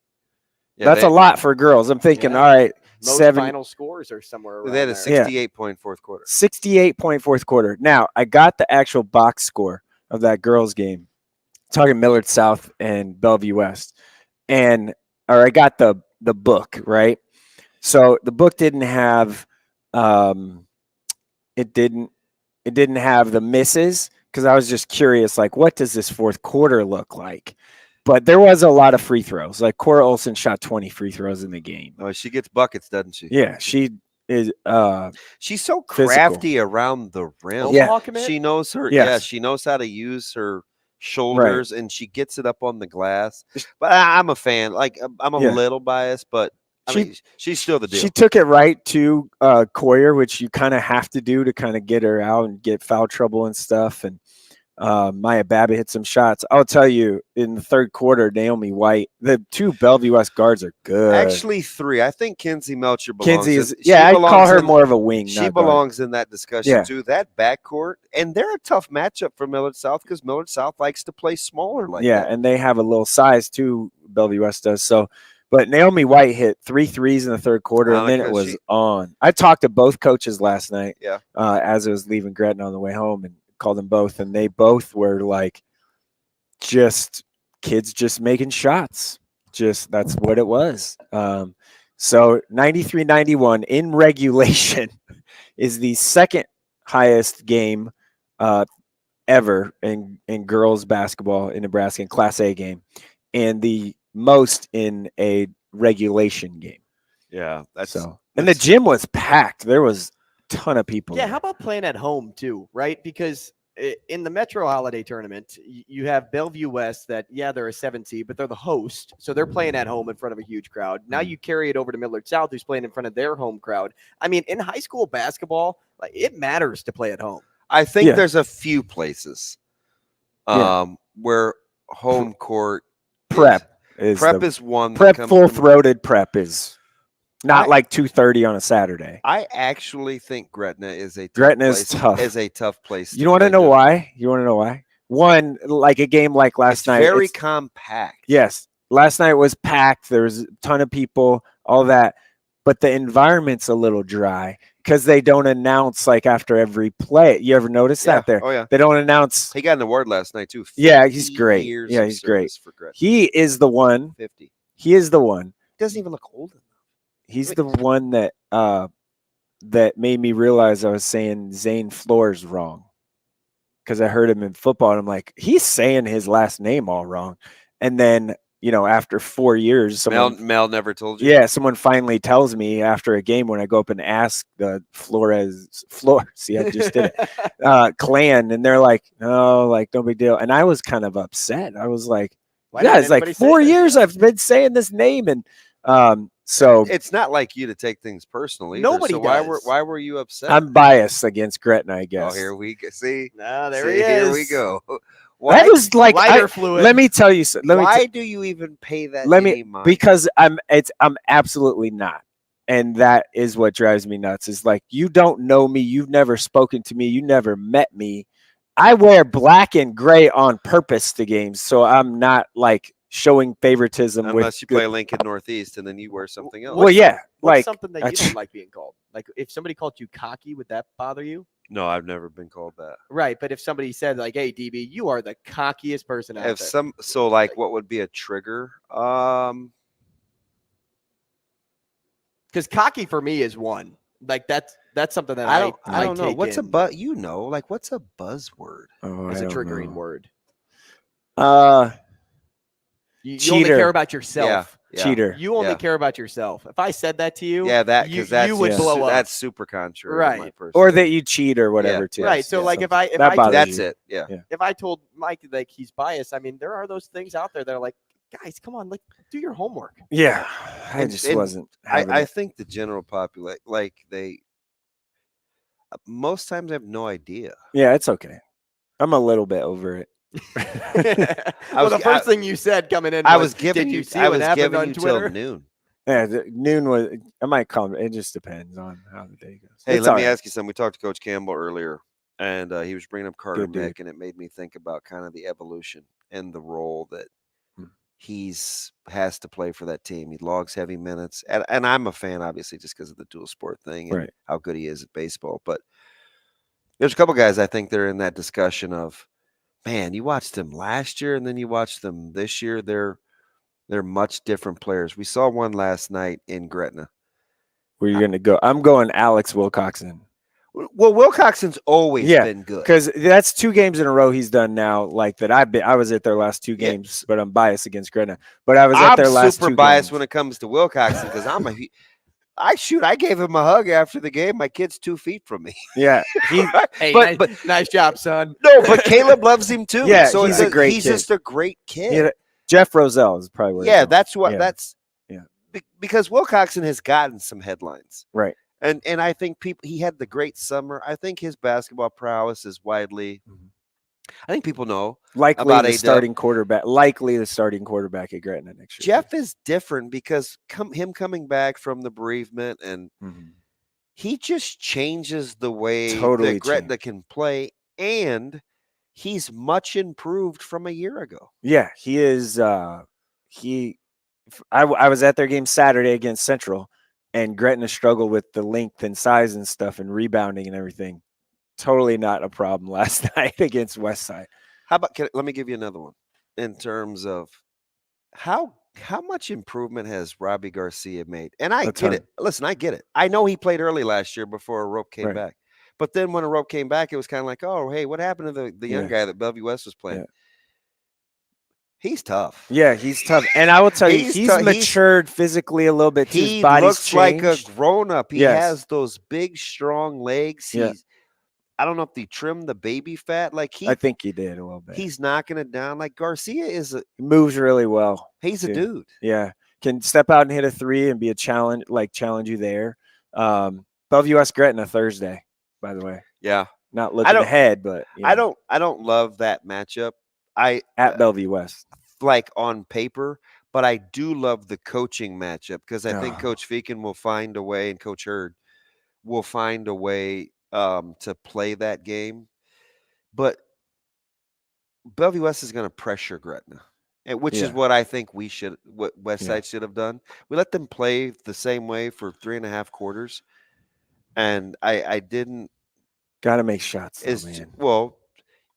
Yeah, that's a lot for girls. I'm thinking, all right, most final scores are somewhere around they had a 68-point fourth quarter. 68-point fourth quarter. Now I got the actual box score of that girls game. Talking Millard South and Bellevue West. I got the book, right? So the book didn't have it didn't have the misses because I was just curious, like, what does this fourth quarter look like? But there was a lot of free throws. Like Cora Olson shot 20 free throws in the game. Oh, she gets buckets, doesn't she? Yeah, she is. She's so crafty around the rim. Yeah, she knows her. Yes. Yeah, she knows how to use her shoulders, and she gets it up on the glass. But I'm a fan. Like I'm a little biased, but I mean, she's still the deal. She took it right to Coyer, which you kind of have to do to kind of get her out and get foul trouble and stuff. And Maya Babbitt hit some shots. I'll tell you, in the third quarter, Naomi White, the 2 Bellevue West guards are good. Actually, 3. I think Kinsey Melcher belongs. Kinsey is, I call her more of a wing. She belongs in that discussion too. That backcourt, and they're a tough matchup for Millard South because Millard South likes to play smaller like that. And they have a little size too. Bellevue West does so. But Naomi White hit 3 threes in the third quarter, and then it was on. I talked to both coaches last night. As I was leaving Gretna on the way home, and called them both, and they both were like, just kids just making shots. Just that's what it was. So 93-91 in regulation is the second highest game ever in girls basketball in Nebraska, in Class A game, and the most in a regulation game. Yeah, and the gym was packed. There was ton of people. How about playing at home too, right? Because in the Metro Holiday Tournament, you have Bellevue West that, they're a 7 seed, but they're the host. So they're playing at home in front of a huge crowd. Now you carry it over to Millard South, who's playing in front of their home crowd. I mean, in high school basketball, like, it matters to play at home. I think there's a few places where home court prep is one. Prep full-throated prep is not like 2:30 on a Saturday. I actually think Gretna is tough. Is a tough place. You want to know why? One, like a game like last night. Very compact. Yes. Last night was packed. There was a ton of people, all that. But the environment's a little dry because they don't announce like after every play. You ever notice that there? Oh, yeah. They don't announce. He got an award last night, too. Yeah, he's great. Yeah, he's great. He is the one. 50. He is the one. He doesn't even look old enough. He's the one that that made me realize I was saying Zane Flores wrong because I heard him in football and I'm like, he's saying his last name all wrong. And then, after 4 years, Mel never told you. Yeah, someone finally tells me after a game when I go up and ask the Flores. See, I just did it. Clan, and they're like, "Oh, like no big deal." And I was kind of upset. I was like, "It's like 4 years I've been saying this name," and so it's not like you to take things personally. Nobody does. Why were you upset? I'm biased against Gretna, I guess. Oh, here we go. See, there he is. Here we go. That was like fluid. Let me tell you something. Why do you even pay that? Name on? Because I'm absolutely not, and that is what drives me nuts. Is like, you don't know me, you've never spoken to me, you never met me. I wear black and gray on purpose to games, so I'm not like showing favoritism. Unless you play Lincoln Northeast and then you wear something else. Well, yeah, what's something that you don't like being called. Like if somebody called you cocky, would that bother you? No, I've never been called that. Right, but if somebody said like, "Hey, DB, you are the cockiest person out there." What would be a trigger? Because cocky for me is one. Like that's something that I don't know. What's what's a buzzword? As a triggering word. You only Cheater. care about yourself. Yeah. Cheater. You only care about yourself. If I said that to you, you would blow up. That's super contrary. Right. To my personal Or that you cheat or whatever too. Right. So like if I that's it. Yeah. If I told Mike like he's biased, I mean there are those things out there that are like, guys, come on, like do your homework. Yeah. I just wasn't. I think the general population, like most times have no idea. Yeah, it's okay. I'm a little bit over it. The first thing you said coming in, I was giving did you. you see I what was happened giving on you Twitter? till noon. Yeah, noon was. I might come. It just depends on how the day goes. Hey, let me ask you something. We talked to Coach Campbell earlier, and he was bringing up Carter Good dude. Mick, and it made me think about kind of the evolution and the role that has to play for that team. He logs heavy minutes, and I'm a fan, obviously, just because of the dual sport thing and how good he is at baseball. But there's a couple guys I think they're in that discussion of, man, you watched them last year and then you watched them this year. They're much different players. We saw one last night in Gretna. Where you going to go? I'm going Alex Wilcoxon. Well, Wilcoxon's always been good because that's 2 games in a row he's done now. Like that, I was at their last 2 games, but I'm biased against Gretna. But I'm at their last 2 super biased games. when it comes to Wilcoxon because I gave him a hug after the game. My kid's 2 feet from me. Yeah, hey, but nice job, son. No, but Caleb loves him too. Yeah, so he's a great. He's kid. just a great kid. Yeah, Jeff Roselle is probably where. That's what. That's because Wilcoxon has gotten some headlines, right? And I think he had the great summer. I think his basketball prowess is widely. I think people know likely about the starting quarterback. Likely the starting quarterback at Gretna next year. Jeff is different because him coming back from the bereavement and he just changes the way that Gretna can play, and he's much improved from a year ago. Yeah, he is. I was at their game Saturday against Central. And Gretna struggled with the length and size and stuff and rebounding and everything. Totally not a problem last night against Westside. How about let me give you another one in terms of how much improvement has Robbie Garcia made? And I get it. Listen, I get it. I know he played early last year before Arope came back. But then when Arope came back, it was kind of like, oh, hey, what happened to the young guy that Bellevue West was playing? Yeah. He's tough. Yeah, he's tough. And I will tell you, he's matured physically a little bit. He his looks changed. like a grown-up. He has those big, strong legs. I don't know if they trimmed the baby fat. I think he did a little bit. He's knocking it down. Like Garcia he moves really well. He's a dude. Yeah. Can step out and hit a 3 and be a challenge you there. Bellevue West Gretna Thursday, by the way. Yeah. Not looking ahead, but I don't love that matchup. At Bellevue West, like on paper, but I do love the coaching matchup because I think Coach Feakin will find a way, and Coach Hurd will find a way to play that game. But Bellevue West is going to pressure Gretna, which is what I think what Westside should have done. We let them play the same way for 3.5 quarters, and I didn't. Got to make shots, though, man. Well.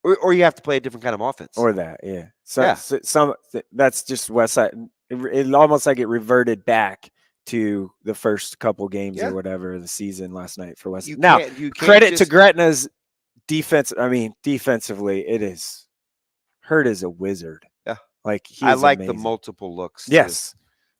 Or you have to play a different kind of offense. Or that, yeah. So that's just Westside. It almost like it reverted back to the first couple games or whatever of the season last night for Westside. Now, credit to Gretna's defense. I mean, defensively, it is. Hurd is a wizard. Yeah, I like amazing. The multiple looks. Yes.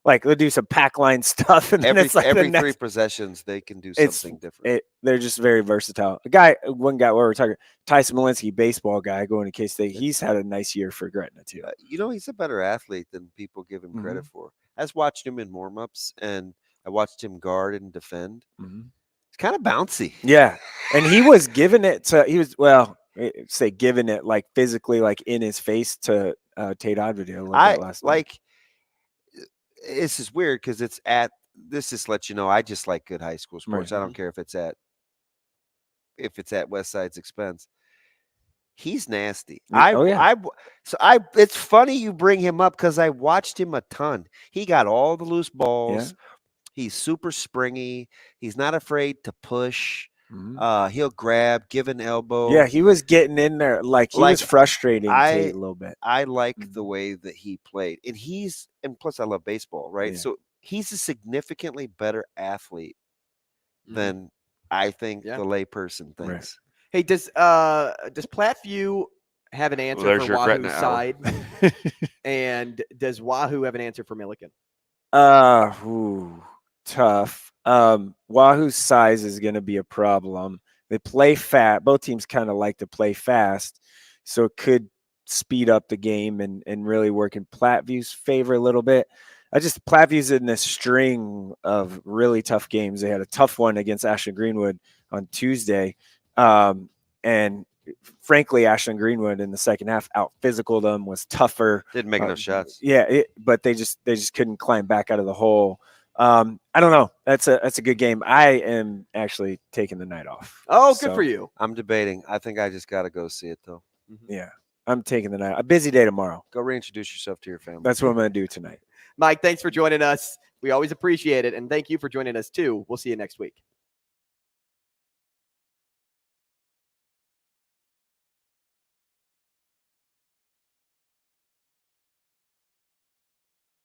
Like they'll do some pack line stuff, and then it's like every 3 possessions they can do something different. They're just very versatile. One guy, where we're talking, Tyson Malinsky, baseball guy, going to K-State. He's had a nice year for Gretna too. He's a better athlete than people give him credit for. I just watched him in warm-ups, and I watched him guard and defend. It's kind of bouncy. Yeah, and he was giving it to. Giving it like physically, like in his face to Tate Odvidale last night. This is weird because this just lets you know I just like good high school sports. I don't care if it's at Westside's expense. He's nasty. It's funny you bring him up because I watched him a ton. He got all the loose balls. Yeah. He's super springy. He's not afraid to push. He'll grab, give an elbow. Yeah, he was getting in there. He was frustrating Tate a little bit. I like the way that he played. And plus I love baseball, right? Yeah. So he's a significantly better athlete than I think Yeah. the layperson thinks. Hey, does Platteview have an answer there's for your Wahoo's Gretna hour. side? And does Wahoo have an answer for Milliken? Tough. Wahoo's size is going to be a problem. They play fast. Both teams kind of like to play fast, so it could speed up the game and really work in Plattview's favor a little bit. Plattview's in this string of really tough games. They had a tough one against Ashland Greenwood on Tuesday, and frankly, Ashland Greenwood in the second half out-physicaled them, was tougher. Didn't make enough shots. Yeah, but they just couldn't climb back out of the hole. I don't know. That's a good game. I am actually taking the night off. Oh, good for you. I'm debating. I think I just got to go see it, though. Yeah, I'm taking the night. A busy day tomorrow. Go reintroduce yourself to your family. That's what I'm going to do tonight. Mike, thanks for joining us. We always appreciate it. And thank you for joining us, too. We'll see you next week.